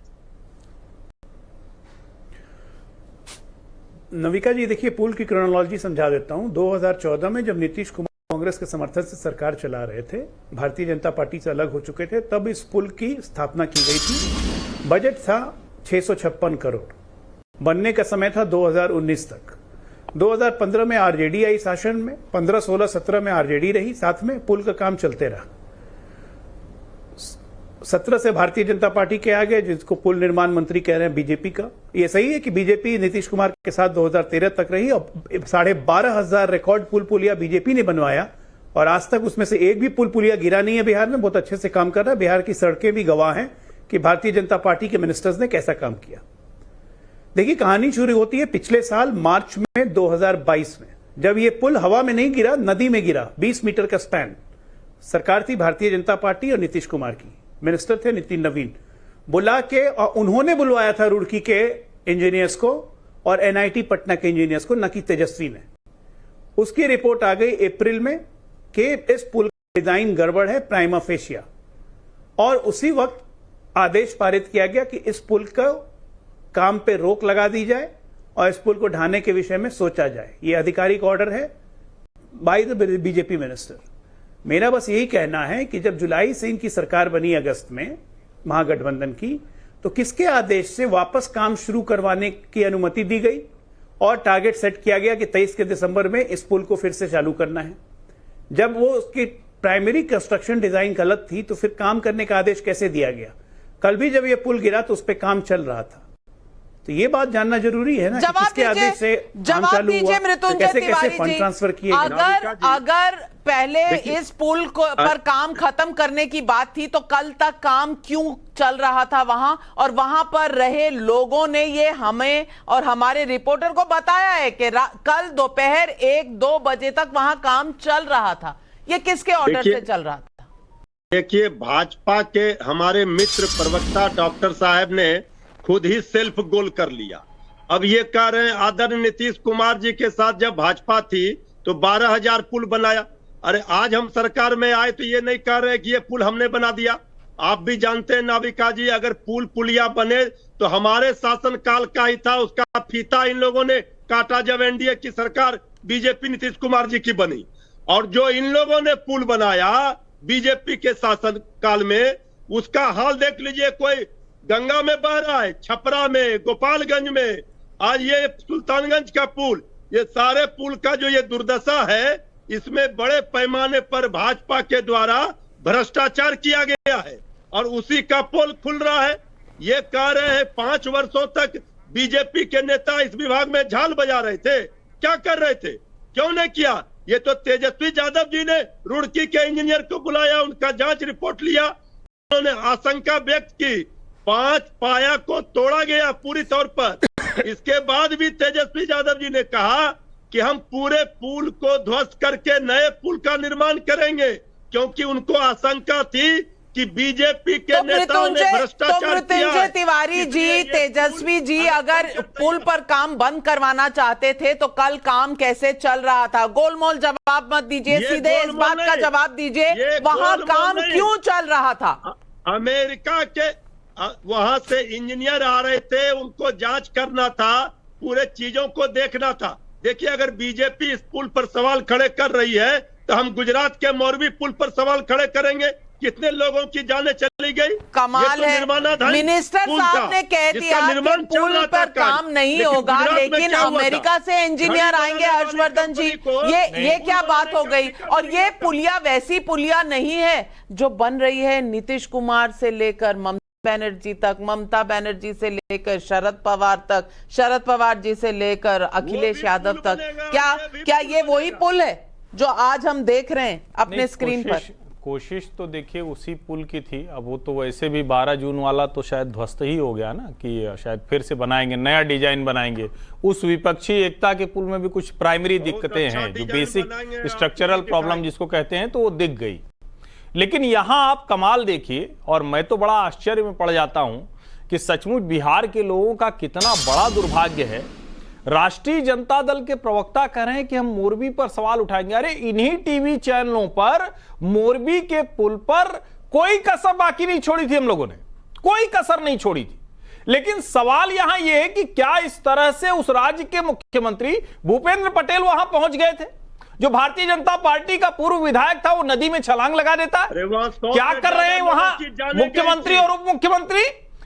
नविका जी, देखिए, पुल की क्रोनोलॉजी समझा देता हूं। 2014 में जब नीतीश कुमार कांग्रेस के समर्थन से सरकार चला रहे थे, भारतीय जनता पार्टी से अलग हो चुके थे, तब इस पुल की स्थापना की गई थी। बजट था 656 करोड़, बनने का समय था 2019 तक। 2015 में आरजेडी आई शासन में, 15, 16, 17 में आरजेडी रही साथ में, पुल का काम चलते रहा। 17 से भारतीय जनता पार्टी के आगे, जिसको पुल निर्माण मंत्री कह रहे हैं बीजेपी का। ये सही है कि बीजेपी नीतीश कुमार के साथ 2013 तक रही और 12,500 रिकॉर्ड पुल पुलिया बीजेपी ने बनवाया और आज तक उसमें से एक भी पुल पुलिया गिरा नहीं है बिहार में। बहुत अच्छे से काम कर रहा है। बिहार की सड़कें भी गवाह हैं कि भारतीय जनता पार्टी के मिनिस्टर्स ने कैसा काम किया। देखिए, कहानी शुरू होती है पिछले साल मार्च में 2022 में, जब ये पुल हवा में नहीं गिरा, नदी में गिरा। 20 मीटर का स्पैन। सरकार थी भारतीय जनता पार्टी और नीतीश कुमार की, मिनिस्टर थे नितिन नवीन। बुला के, और उन्होंने बुलवाया था रुड़की के इंजीनियर्स को और एनआईटी पटना के इंजीनियर्स को, न कि तेजस्वी ने। उसकी रिपोर्ट आ गई अप्रैल में कि इस पुल का डिजाइन गड़बड़ है, प्राइमा फेशिया। और उसी वक्त आदेश पारित किया गया कि इस पुल का काम पे रोक लगा दी जाए और इस पुल को ढाने के विषय में सोचा जाए। यह आधिकारिक ऑर्डर है बाय द बीजेपी मिनिस्टर। मेरा बस यही कहना है कि जब जुलाई से इनकी सरकार बनी अगस्त में महागठबंधन की, तो किसके आदेश से वापस काम शुरू करवाने की अनुमति दी गई और टारगेट सेट किया गया कि 23 के दिसंबर में इस पुल को फिर से चालू करना है। जब वो उसकी प्राइमरी कंस्ट्रक्शन डिजाइन गलत थी तो फिर काम करने का आदेश कैसे दिया गया? कल भी जब ये पुल गिरा तो उस पर काम चल रहा था। तो ये बात जानना जरूरी है ना कि किसके आदेश से काम चालू हुआ, कैसे कैसे फंड ट्रांसफर किए गए। अगर पहले इस पुल पर काम खत्म करने की बात थी तो कल तक काम क्यों चल रहा था वहां? और वहां पर रहे लोगों ने ये हमें और हमारे रिपोर्टर को बताया है कि कल दोपहर 1-2 बजे तक वहां काम चल रहा था। ये किसके ऑर्डर से चल रहा था? देखिए, भाजपा के हमारे मित्र प्रवक्ता डॉक्टर साहब ने खुद ही सेल्फ गोल कर लिया। अब ये कह रहे हैं आदरणीय नीतीश कुमार जी के साथ जब भाजपा थी तो 12,000 पुल बनाया। अरे आज हम सरकार में आए तो ये नहीं कह रहे कि ये पुल हमने बना दिया। आप भी जानते हैं नाविका जी, अगर पुल पुलिया बने तो हमारे शासन काल का ही था। उसका फीता इन लोगों ने काटा जब एनडीए की सरकार बीजेपी नीतीश कुमार जी की बनी। और जो इन लोगों ने पुल बनाया बीजेपी के शासन काल में, उसका हाल देख लीजिए। कोई गंगा में बह रहा है, छपरा में, गोपालगंज में, आज ये सुल्तानगंज का पुल, ये सारे पुल का जो ये दुर्दशा है, इसमें बड़े पैमाने पर भाजपा के द्वारा भ्रष्टाचार किया गया है और उसी का पोल खुल रहा है। ये कह रहे हैं 5 वर्षों तक बीजेपी के नेता इस विभाग में झाल बजा रहे थे, क्या कर रहे थे, क्यों नहीं किया? ये तो तेजस्वी यादव जी ने रुड़की के इंजीनियर को बुलाया, उनका जांच रिपोर्ट लिया, उन्होंने आशंका व्यक्त की, 5 पाया को तोड़ा गया पूरी तौर पर। इसके बाद भी तेजस्वी यादव जी ने कहा कि हम पूरे पुल को ध्वस्त करके नए पुल का निर्माण करेंगे, क्योंकि उनको आशंका थी कि बीजेपी के नेताओं ने भ्रष्टाचार किया है। तिवारी जी, तेजस्वी जी अगर पुल पर काम बंद करवाना चाहते थे तो कल काम कैसे चल रहा था? गोलमोल जवाब मत दीजिए, सीधे इस बात का जवाब दीजिए, वहां काम क्यों चल रहा था? अमेरिका के वहां से इंजीनियर आ रहे थे, उनको जांच करना था, पूरे चीजों को देखना था। देखिए, अगर बीजेपी इस पुल पर सवाल खड़े कर रही है तो हम गुजरात के मोरबी पुल पर सवाल खड़े करेंगे। कितने लोगों की जानें चली गई? कमाल है, मिनिस्टर साहब ने कह दिया कि पुल पर काम नहीं होगा, लेकिन अमेरिका से इंजीनियर आएंगे। हर्षवर्धन जी, ये क्या बात हो गई? और ये पुलिया वैसी पुलिया नहीं है जो बन रही है नीतीश कुमार से लेकर ममता बनर्जी तक, ममता बनर्जी से लेकर शरद पवार तक, शरद पवार जी से लेकर अखिलेश यादव तक। क्या ये वही पुल है जो आज हम देख रहे हैं अपने स्क्रीन पर? कोशिश तो देखिए उसी पुल की थी। अब वो तो वैसे भी 12 जून वाला तो शायद ध्वस्त ही हो गया ना, कि शायद फिर से बनाएंगे, नया डिजाइन बनाएंगे। उस विपक्षी एकता के पुल में भी कुछ प्राइमरी दिक्कतें हैं, जो बेसिक स्ट्रक्चरल प्रॉब्लम जिसको कहते हैं, तो वो दिख गई। लेकिन यहां आप कमाल देखिए, और मैं तो बड़ा आश्चर्य में पड़ जाता हूं कि सचमुच बिहार के लोगों का कितना बड़ा दुर्भाग्य है। राष्ट्रीय जनता दल के प्रवक्ता कह रहे हैं कि हम मोरबी पर सवाल उठाएंगे। अरे इन्हीं टीवी चैनलों पर मोरबी के पुल पर कोई कसर बाकी नहीं छोड़ी थी, हम लोगों ने कोई कसर नहीं छोड़ी थी। लेकिन सवाल यहां यह है कि क्या इस तरह से उस राज्य के मुख्यमंत्री भूपेंद्र पटेल वहां पहुंच गए थे? जो भारतीय जनता पार्टी का पूर्व विधायक था, वो नदी में छलांग लगा देता है। क्या कर रहे हैं वहां मुख्यमंत्री और उप मुख्यमंत्री?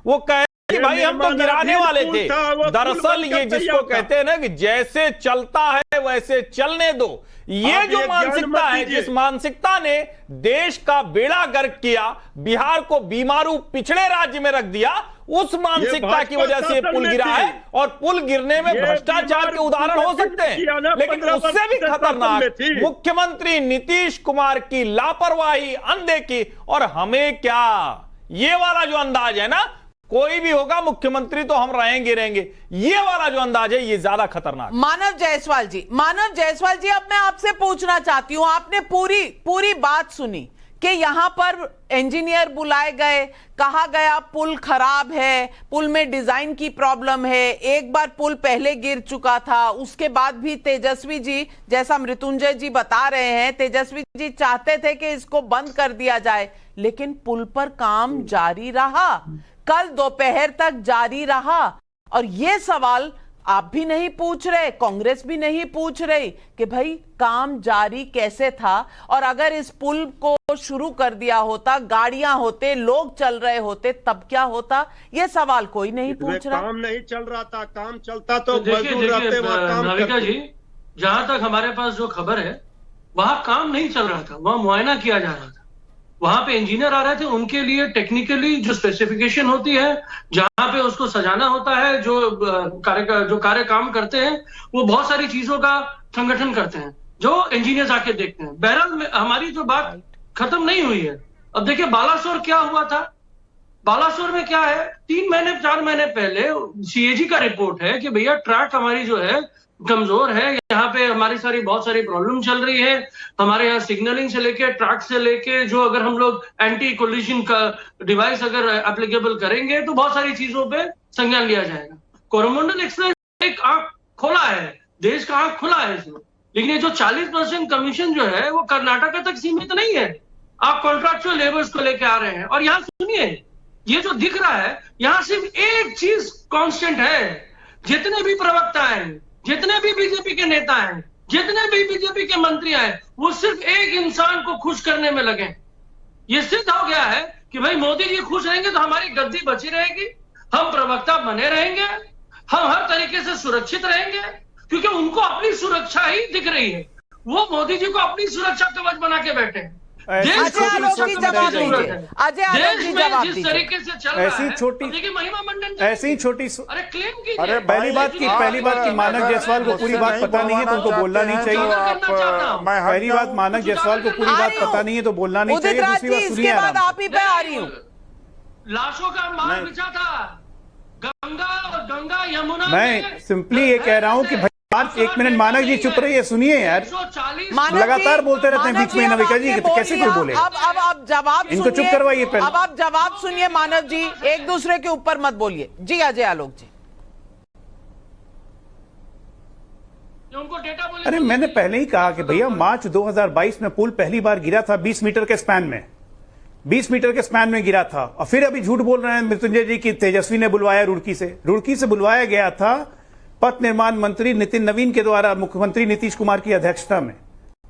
वो कह कि भाई हम तो गिराने वाले थे। दरअसल ये जिसको कहते हैं ना कि जैसे चलता है वैसे चलने दो, ये जो मानसिकता है, जिस मानसिकता ने देश का बेड़ा गर्क किया, बिहार को बीमारू पिछड़े राज्य में रख दिया, उस मानसिकता की वजह से ये पुल गिरा है। और पुल गिरने में भ्रष्टाचार के उदाहरण हो सकते हैं, लेकिन उससे भी खतरनाक मुख्यमंत्री नीतीश कुमार की लापरवाही, अनदेखी। और हमें क्या, ये वाला जो अंदाज है ना, कोई भी होगा मुख्यमंत्री तो हम रहेंगे, ये वाला जो अंदाज है, ये ज्यादा खतरनाक। मानव जायसवाल जी, अब मैं आपसे पूछना चाहती हूं, आपने पूरी बात सुनी कि यहां पर इंजीनियर बुलाए गए, कहा गया पुल खराब है, पुल में डिजाइन की प्रॉब्लम है, एक बार पुल पहले गिर चुका था, उसके बाद भी तेजस्वी जी, जैसा मृत्युंजय जी बता रहे हैं, तेजस्वी जी चाहते थे कि इसको बंद कर दिया जाए, लेकिन पुल पर काम जारी रहा, कल दोपहर तक जारी रहा। और ये सवाल आप भी नहीं पूछ रहे, कांग्रेस भी नहीं पूछ रही कि भाई काम जारी कैसे था, और अगर इस पुल को शुरू कर दिया होता, गाड़ियां होते, लोग चल रहे होते, तब क्या होता? ये सवाल कोई नहीं पूछ रहा। काम नहीं चल रहा था, काम चलता तो मजदूर रहते वहां काम करते। नाविका जी, जहां तक हमारे पास जो खबर है, वहां काम नहीं चल रहा था, वहां मुआयना किया जा रहा था। वहां पे इंजीनियर आ रहे थे, उनके लिए टेक्निकली जो स्पेसिफिकेशन होती है, जहां पे उसको सजाना होता है, जो कार्य काम करते हैं, वो बहुत सारी चीजों का संगठन करते हैं, जो इंजीनियर्स आके देखते हैं। बहरहाल हमारी जो बात खत्म नहीं हुई है। अब देखिए बालासोर क्या हुआ था। बालासोर में क्या है, 4 महीने पहले सीएजी का रिपोर्ट है कि भैया ट्रैक हमारी जो है कमजोर है, यहाँ पे हमारी बहुत सारी प्रॉब्लम चल रही है। हमारे यहाँ सिग्नलिंग से लेके, ट्रैक से लेके, जो अगर हम लोग एंटी कोलिजन का डिवाइस अगर एप्लीकेबल करेंगे तो बहुत सारी चीजों पे संज्ञान लिया जाएगा। कोरोमंडल एक्सप्रेस एक आंख खोला है, देश का आंख खुला है इसमें। लेकिन ये जो 40% कमीशन जो है वो कर्नाटक तक सीमित नहीं है। आप कॉन्ट्रैक्चुअल लेबर्स को लेके आ रहे हैं। और यहाँ सुनिए, ये जो दिख रहा है, यहाँ सिर्फ एक चीज कांस्टेंट है। जितने भी प्रवक्ता हैं, जितने भी बीजेपी के नेता हैं, जितने भी बीजेपी के मंत्री हैं, वो सिर्फ एक इंसान को खुश करने में लगे। ये सिद्ध हो गया है कि भाई मोदी जी खुश रहेंगे तो हमारी गद्दी बची रहेगी, हम प्रवक्ता बने रहेंगे, हम हर तरीके से सुरक्षित रहेंगे, क्योंकि उनको अपनी सुरक्षा ही दिख रही है। वो मोदी जी को अपनी सुरक्षा कवच बना के बैठे हैं। अजय आलोक जी जवाब दीजिए। अजय आलोक जी जवाब जिस दीजिए। तरीके से चल रहा ऐसी है, छोटी अब देखिए महिमा मंडन जी, ऐसी छोटी अरे क्लेम कीजिए। अरे पहली बात की मानक जायसवाल को पूरी बात पता नहीं है तो उनको बोलना नहीं चाहिए। पहली बात मानक जायसवाल को पूरी बात पता नहीं है तो बोलना नहीं चाहिए। उदित राज दूसरी जी, बात इसके बाद आप ही पे आ रही हूँ। लाशों का मार बिछा था गंगा यमुना मैं सिंपली ये कह रहा हूँ कि भाई एक मिनट मानक जी चुप रहिए, सुनिए यार, लगातार बोलते रहते हैं बीच में नविका जी, तो कैसे कोई बोले। अब जवाब इनको चुप करवाइए पहले। अब आप जवाब सुनिए मानव जी, एक दूसरे के ऊपर मत बोलिए। जी अजय आलोक जी। उनको डेटा बोले। अरे मैंने पहले ही कहा कि भैया मार्च 2022 में पुल पहली बार गिरा था 20 मीटर के स्पैन में, 20 मीटर के स्पैन में गिरा था। और फिर अभी झूठ बोल रहे हैं मृत्युंजय जी की तेजस्वी ने बुलवाया रुड़की से बुलवाया गया था पथ निर्माण मंत्री नितिन नवीन के द्वारा मुख्यमंत्री नीतीश कुमार की अध्यक्षता में।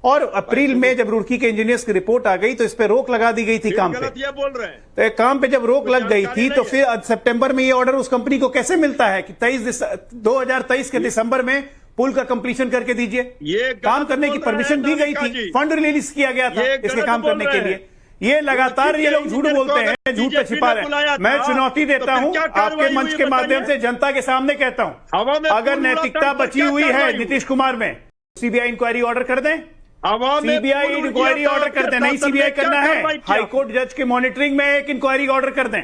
और अप्रैल में जब रुड़की के इंजीनियर्स की रिपोर्ट आ गई तो इस पे रोक लगा दी गई थी काम पे। बोल रहे हैं तो एक काम पे जब रोक लग गई थी तो फिर सितंबर में ये ऑर्डर उस कंपनी को कैसे मिलता है कि 2023 के दिसंबर में पुल का कंप्लीशन करके दीजिए। ये काम करने की परमिशन दी गई थी, फंड रिलीज किया गया था इसके काम करने के लिए। ये लगातार ये लोग झूठ बोलते हैं, झूठ पे छिपा रहे हैं। मैं चुनौती देता हूं आपके मंच के माध्यम से जनता के सामने कहता हूं, अगर नैतिकता बची हुई है नीतीश कुमार में, सीबीआई इंक्वायरी ऑर्डर कर दें, सीबीआई इंक्वायरी ऑर्डर कर दें। नहीं सीबीआई करना है, हाईकोर्ट जज के मॉनिटरिंग में एक इंक्वायरी ऑर्डर कर दें।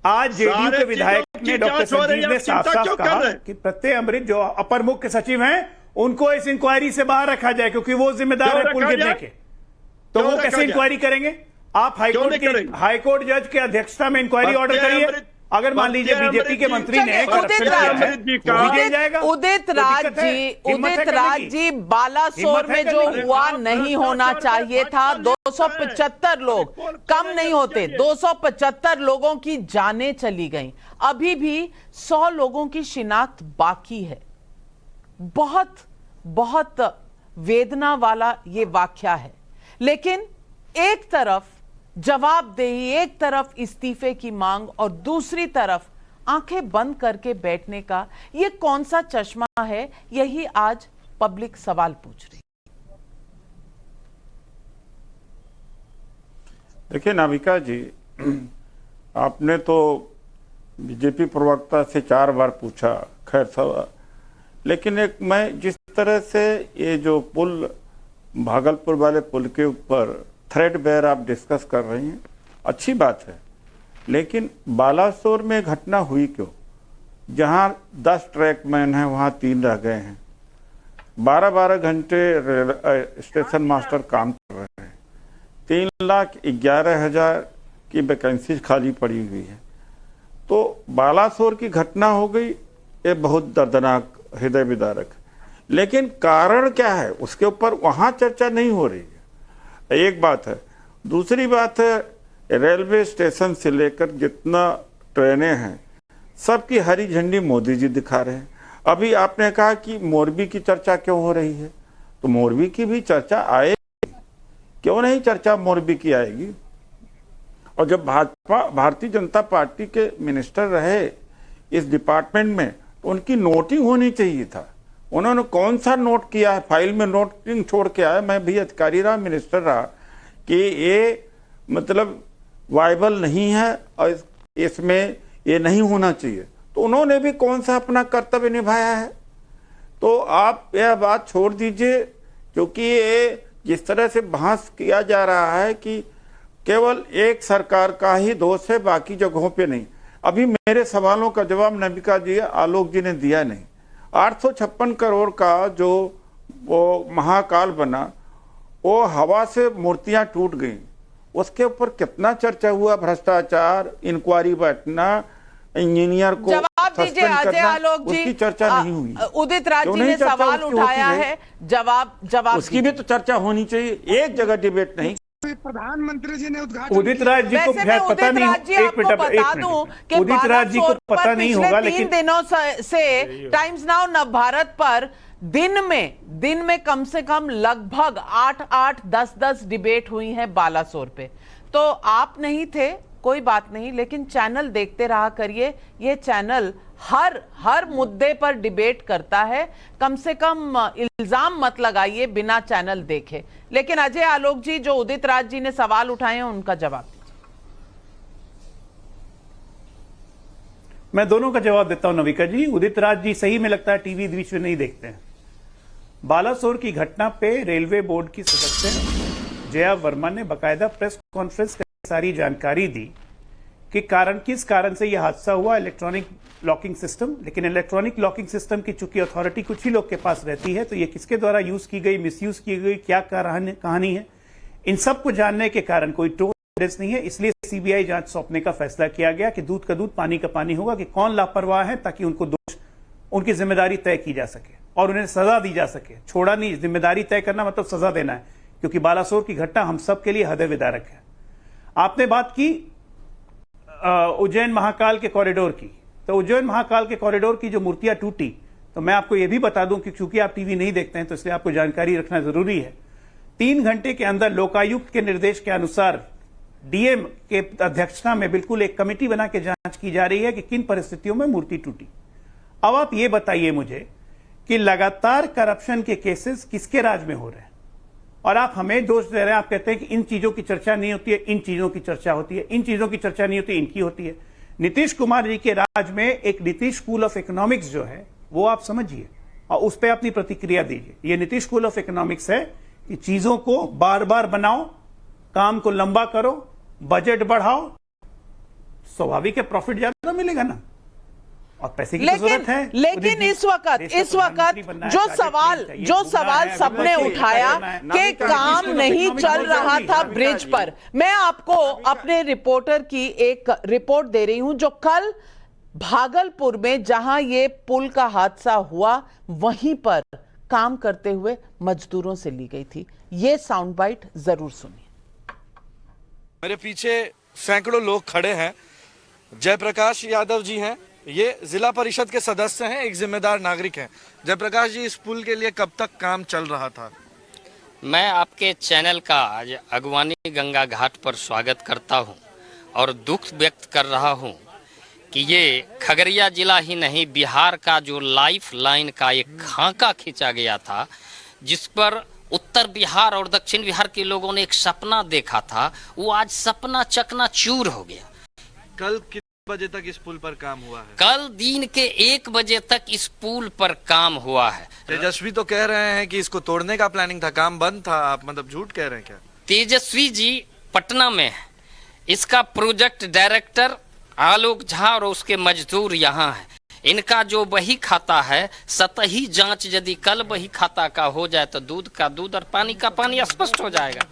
आज जेडीयू के विधायक ने डॉक्टर संजीव ने साफ साफ कहा कि प्रत्यय अमृत जो अपर मुख्य सचिव हैं उनको इस इंक्वायरी से बाहर रखा जाए क्योंकि वो जिम्मेदार है पुल गिरने के। तो वो कैसे इंक्वायरी करेंगे? आप हाईकोर्ट जज के अध्यक्षता में इंक्वायरी ऑर्डर करिए। अगर मान लीजिए बीजेपी के मंत्री ने उदित राज जी बालासोर में जो हुआ नहीं होना चाहिए था। 275 लोग कम नहीं होते, 275 लोगों की जानें चली गईं। अभी भी 100 लोगों की शिनाख्त बाकी है। बहुत बहुत वेदना वाला ये वाकया है। लेकिन एक तरफ जवाबदेही, एक तरफ इस्तीफे की मांग और दूसरी तरफ आंखें बंद करके बैठने का ये कौन सा चश्मा है, यही आज पब्लिक सवाल पूछ रही। देखिए नाविका जी, आपने तो बीजेपी प्रवक्ता से 4 बार पूछा, खैर सवाल, लेकिन एक मैं जिस तरह से ये जो पुल भागलपुर वाले पुल के ऊपर थ्रेड बेयर आप डिस्कस कर रही हैं, अच्छी बात है, लेकिन बालासोर में घटना हुई क्यों? जहां 10 ट्रैकमैन हैं वहां 3 रह गए हैं। 12-12 घंटे स्टेशन मास्टर काम कर रहे हैं। 3,11,000 की वैकेंसी खाली पड़ी हुई है। तो बालासोर की घटना हो गई, ये बहुत दर्दनाक, हृदय विदारक। लेकिन कारण क्या है उसके ऊपर वहां चर्चा नहीं हो रही है। एक बात है। दूसरी बात है, रेलवे स्टेशन से लेकर जितना ट्रेनें हैं सबकी हरी झंडी मोदी जी दिखा रहे हैं। अभी आपने कहा कि मोरबी की चर्चा क्यों हो रही है, तो मोरबी की भी चर्चा आएगी, क्यों नहीं चर्चा मोरबी की आएगी। और जब भारतीय जनता पार्टी के मिनिस्टर रहे इस डिपार्टमेंट में तो उनकी नोटिंग होनी चाहिए था। उन्होंने कौन सा नोट किया है? फाइल में नोटिंग छोड़ के आया। मैं भी अधिकारी रहा, मिनिस्टर रहा, कि ये मतलब वायबल नहीं है और इसमें ये नहीं होना चाहिए। तो उन्होंने भी कौन सा अपना कर्तव्य निभाया है? तो आप यह बात छोड़ दीजिए, क्योंकि ये जिस तरह से बहस किया जा रहा है कि केवल एक सरकार का ही दोष है, बाकी जगहों पे नहीं। अभी मेरे सवालों का जवाब नविका जी, आलोक जी ने दिया नहीं। 856 करोड़ का जो वो महाकाल बना, वो हवा से मूर्तियां टूट गई, उसके ऊपर कितना चर्चा हुआ? भ्रष्टाचार, इंक्वायरी बैठना, इंजीनियर को जवाब दीजिए अजय आलोक जी। उसकी चर्चा नहीं हुई। उदित राज जी ने सवाल उठाया है, जवाब उसकी भी तो चर्चा होनी चाहिए, एक जगह डिबेट नहीं। प्रधानमंत्री जी ने उद्घाटन। उदित राज जी को पता नहीं, एक मिनट, उदित राज जी को पता नहीं होगा, लेकिन 3 दिनों से टाइम्स नाउ नवभारत पर दिन में कम से कम लगभग 8-8, 10-10 डिबेट हुई है बालासोर पे। तो आप नहीं थे, कोई बात नहीं, लेकिन चैनल देखते रहा करिए। ये चैनल हर मुद्दे पर डिबेट करता है। कम से कम इल्जाम मत लगाइए बिना चैनल देखे। लेकिन अजय आलोक जी, जो उदित राज जी ने सवाल उठाए हैं, उनका जवाब दीजिए। मैं दोनों का जवाब देता हूं नविका जी। उदित राज जी सही में लगता है टीवी बीच में नहीं देखते हैं। बालासोर की घटना पे रेलवे बोर्ड की सदस्य जया वर्मा ने बकायदा प्रेस कॉन्फ्रेंस कर सारी जानकारी दी कि किस कारण से यह हादसा हुआ। इलेक्ट्रॉनिक लॉकिंग सिस्टम, लेकिन इलेक्ट्रॉनिक लॉकिंग सिस्टम की चूंकि अथॉरिटी कुछ ही लोग के पास रहती है, तो ये किसके द्वारा यूज की गई, मिसयूज की गई, क्या कहानी है, इन सब को जानने के कारण कोई ठोस एविडेंस नहीं है। इसलिए सीबीआई जांच सौंपने का फैसला किया गया कि दूध का दूध पानी का पानी होगा, कि कौन लापरवाह है, ताकि उनको दोष, उनकी जिम्मेदारी तय की जा सके और उन्हें सजा दी जा सके। छोड़ा नहीं, जिम्मेदारी तय करना मतलब सजा देना है, क्योंकि बालासोर की घटना हम सब के लिए हृदय विदारक है। आपने बात की उज्जैन महाकाल के कॉरिडोर की, तो उज्जैन महाकाल के कॉरिडोर की जो मूर्तियां टूटी, तो मैं आपको यह भी बता दूं कि चूंकि आप टीवी नहीं देखते हैं, तो इसलिए आपको जानकारी रखना जरूरी है। 3 घंटे के अंदर लोकायुक्त के निर्देश के अनुसार डीएम के अध्यक्षता में बिल्कुल एक कमेटी बना के जांच की जा रही है कि किन परिस्थितियों में मूर्ति टूटी। अब आप ये बताइए मुझे कि लगातार करप्शन के केसेस किसके राज में हो रहे हैं, और आप हमें दोष दे रहे हैं। आप कहते हैं कि इन चीजों की चर्चा नहीं होती है, इन चीजों की चर्चा होती है, इन चीजों की चर्चा नहीं होती, इनकी होती है। नीतीश कुमार जी के राज में एक नीतीश स्कूल ऑफ इकोनॉमिक्स जो है, वो आप समझिए और उस पर अपनी प्रतिक्रिया दीजिए। ये नीतीश स्कूल ऑफ इकोनॉमिक्स है कि चीजों को बार बार बनाओ, काम को लंबा करो, बजट बढ़ाओ, स्वाभाविक है प्रॉफिट ज्यादा मिलेगा ना, और पैसे की जरूरत है। लेकिन इस वक्त जो सवाल सबने उठाया कि काम नहीं चल रहा था ब्रिज पर, मैं आपको अपने रिपोर्टर की एक रिपोर्ट दे रही हूं, जो कल भागलपुर में जहां ये पुल का हादसा हुआ, वहीं पर काम करते हुए मजदूरों से ली गई थी। ये साउंड बाइट जरूर सुनिए। मेरे पीछे सैकड़ों लोग खड़े हैं। जयप्रकाश यादव जी हैं, ये जिला परिषद के सदस्य हैं, एक जिम्मेदार नागरिक हैं। जयप्रकाश जी, इस पुल के लिए कब तक काम चल रहा था? मैं आपके चैनल का आज अगवानी गंगा घाट पर स्वागत करता हूं और दुख व्यक्त कर रहा हूं कि ये खगड़िया जिला ही नहीं, बिहार का जो लाइफ लाइन का एक खाका खींचा गया था, जिस पर उत्तर बिहार और दक्षिण बिहार के लोगों ने एक सपना देखा था, वो आज सपना चकनाचूर हो गया। कल कितने बजे तक इस पुल पर काम हुआ है? कल दिन के 1 बजे तक इस पुल पर काम हुआ है। तेजस्वी तो कह रहे हैं कि इसको तोड़ने का प्लानिंग था, काम बंद था। आप मतलब झूठ कह रहे हैं क्या? तेजस्वी जी पटना में है, इसका प्रोजेक्ट डायरेक्टर आलोक झा और उसके मजदूर यहाँ है। इनका जो बही खाता है, सतही जांच यदि कल बही खाता का हो जाए तो दूध का दूध और पानी का पानी स्पष्ट हो जाएगा।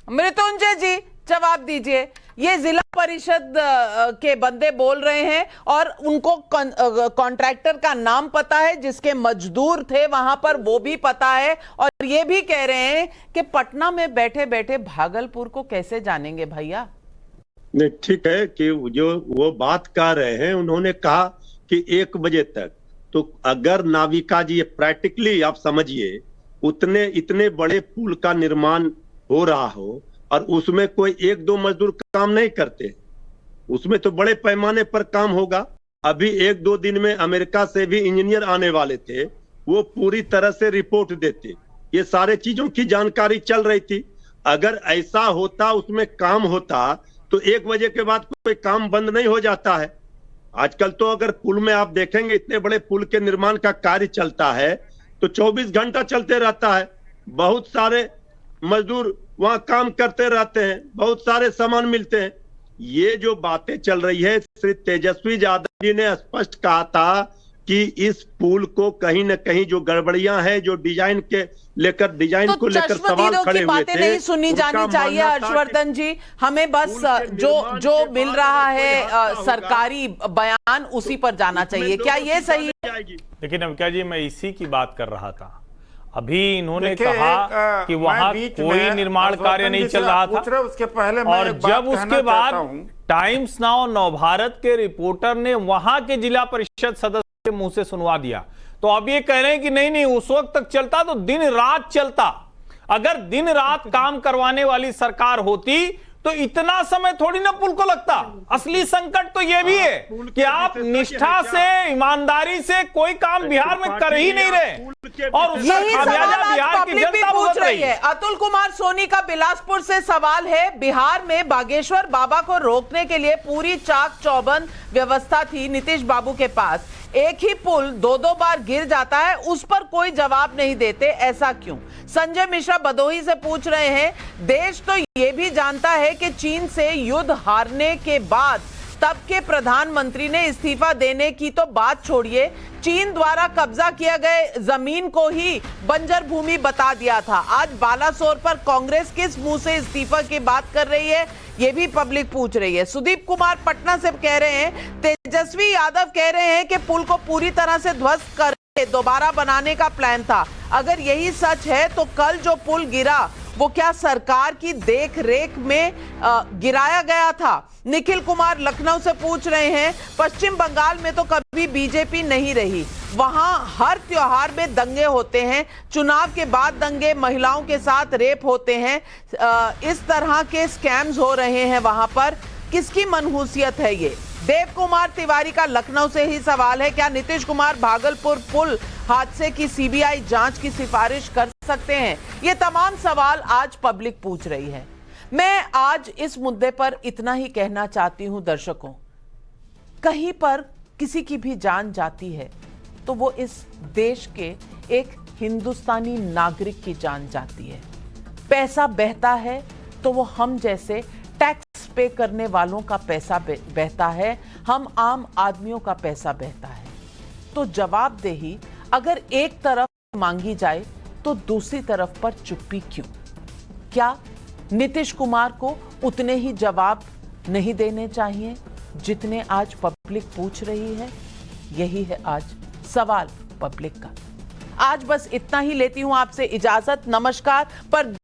मृत्युंजय जी, जवाब दीजिए। ये जिला परिषद के बंदे बोल रहे हैं और उनको कॉन्ट्रैक्टर का नाम पता है, जिसके मजदूर थे वहां पर वो भी पता है, और ये भी कह रहे हैं कि पटना में बैठे बैठे भागलपुर को कैसे जानेंगे भैया। नहीं, ठीक है कि जो वो बात कह रहे हैं, उन्होंने कहा कि 1 बजे तक, तो अगर नाविका जी प्रैक्टिकली आप समझिए, इतने बड़े पुल का निर्माण हो रहा हो और उसमें कोई 1-2 मजदूर काम नहीं करते, उसमें तो बड़े पैमाने पर काम होगा। अभी 1-2 दिन में अमेरिका से भी इंजीनियर आने वाले थे, वो पूरी तरह से रिपोर्ट देते। ये सारे चीजों की जानकारी चल रही थी। अगर ऐसा होता, उसमें काम होता, तो 1 बजे के बाद कोई काम बंद नहीं हो जाता है। आजकल तो अगर पुल में आप देखेंगे, इतने बड़े पुल के निर्माण का कार्य चलता है तो 24 घंटा चलते रहता है। बहुत सारे मजदूर वहां काम करते रहते हैं, बहुत सारे सामान मिलते हैं। ये जो बातें चल रही है, श्री तेजस्वी यादव जी ने स्पष्ट कहा था कि इस पुल को कहीं न कहीं जो गड़बड़ियां हैं, जो डिजाइन को लेकर सवाल खड़े हुए थे, नहीं सुनी जानी चाहिए। हर्षवर्धन जी, हमें बस जो मिल रहा है सरकारी बयान, उसी पर जाना चाहिए। क्या ये सही है? लेकिन अब क्या जी, मैं इसी की बात कर रहा था। अभी इन्होंने कहा कि वहां कोई निर्माण कार्य नहीं चल रहा था, उसके पहले और जब उसके बाद टाइम्स नाउ नवभारत के रिपोर्टर ने वहां के जिला परिषद सदस्य के मुंह से सुनवा दिया, तो अब ये कह रहे हैं कि नहीं, उस वक्त तक चलता तो दिन रात चलता। अगर दिन रात काम करवाने वाली सरकार होती तो इतना समय थोड़ी ना पुल को लगता। असली संकट तो ये भी है कि आप निष्ठा से, ईमानदारी से कोई काम बिहार में कर ही नहीं रहे और उसका यही सवाल खामियाजा आज बिहार की पब्लिक भी जनता पूछ भुगत रही रही है। अतुल कुमार सोनी का बिलासपुर से सवाल है, बिहार में बागेश्वर बाबा को रोकने के लिए पूरी चाक चौबंद व्यवस्था थी नीतीश बाबू के पास, एक ही पुल दो बार गिर जाता है, उस पर कोई जवाब नहीं देते, ऐसा क्यों? संजय मिश्रा भदोही से पूछ रहे हैं, देश तो ये भी जानता है कि चीन से युद्ध हारने के बाद तब के प्रधानमंत्री ने इस्तीफा देने की तो बात छोड़िए, चीन द्वारा कब्जा किया गए जमीन को ही बंजर भूमि बता दिया था। आज बालासोर पर कांग्रेस किस मुंह से इस्तीफा की बात कर रही है, ये भी पब्लिक पूछ रही है। सुदीप कुमार पटना से कह रहे हैं, तेजस्वी यादव कह रहे हैं कि पुल को पूरी तरह से ध्वस्त करके दोबारा बनाने का प्लान था। अगर यही सच है तो कल जो पुल गिरा वो क्या सरकार की देख रेख में गिराया गया था? निखिल कुमार लखनऊ से पूछ रहे हैं, पश्चिम बंगाल में तो कभी बीजेपी नहीं रही, वहां हर त्योहार में दंगे होते हैं, चुनाव के बाद दंगे, महिलाओं के साथ रेप होते हैं, इस तरह के स्कैम्स हो रहे हैं, वहां पर किसकी मनहूसियत है ये? देव कुमार तिवारी का लखनऊ से ही सवाल है, क्या नीतीश कुमार भागलपुर पुल हादसे की सीबीआई जांच की सिफारिश कर सकते हैं? ये तमाम सवाल आज पब्लिक पूछ रही है। मैं आज इस मुद्दे पर इतना ही कहना चाहती हूं दर्शकों, कहीं पर किसी की भी जान जाती है तो वो इस देश के एक हिंदुस्तानी नागरिक की जान जाती है। पैसा बहता है तो वो हम जैसे टैक्स पे करने वालों का पैसा बहता है, हम आम आदमियों का पैसा बहता है। तो जवाबदेही अगर एक तरफ मांगी जाए तो दूसरी तरफ पर चुप्पी क्यों? क्या नीतीश कुमार को उतने ही जवाब नहीं देने चाहिए जितने आज पब्लिक पूछ रही है? यही है आज सवाल पब्लिक का। आज बस इतना ही लेती हूं आपसे इजाजत। नमस्कार। पर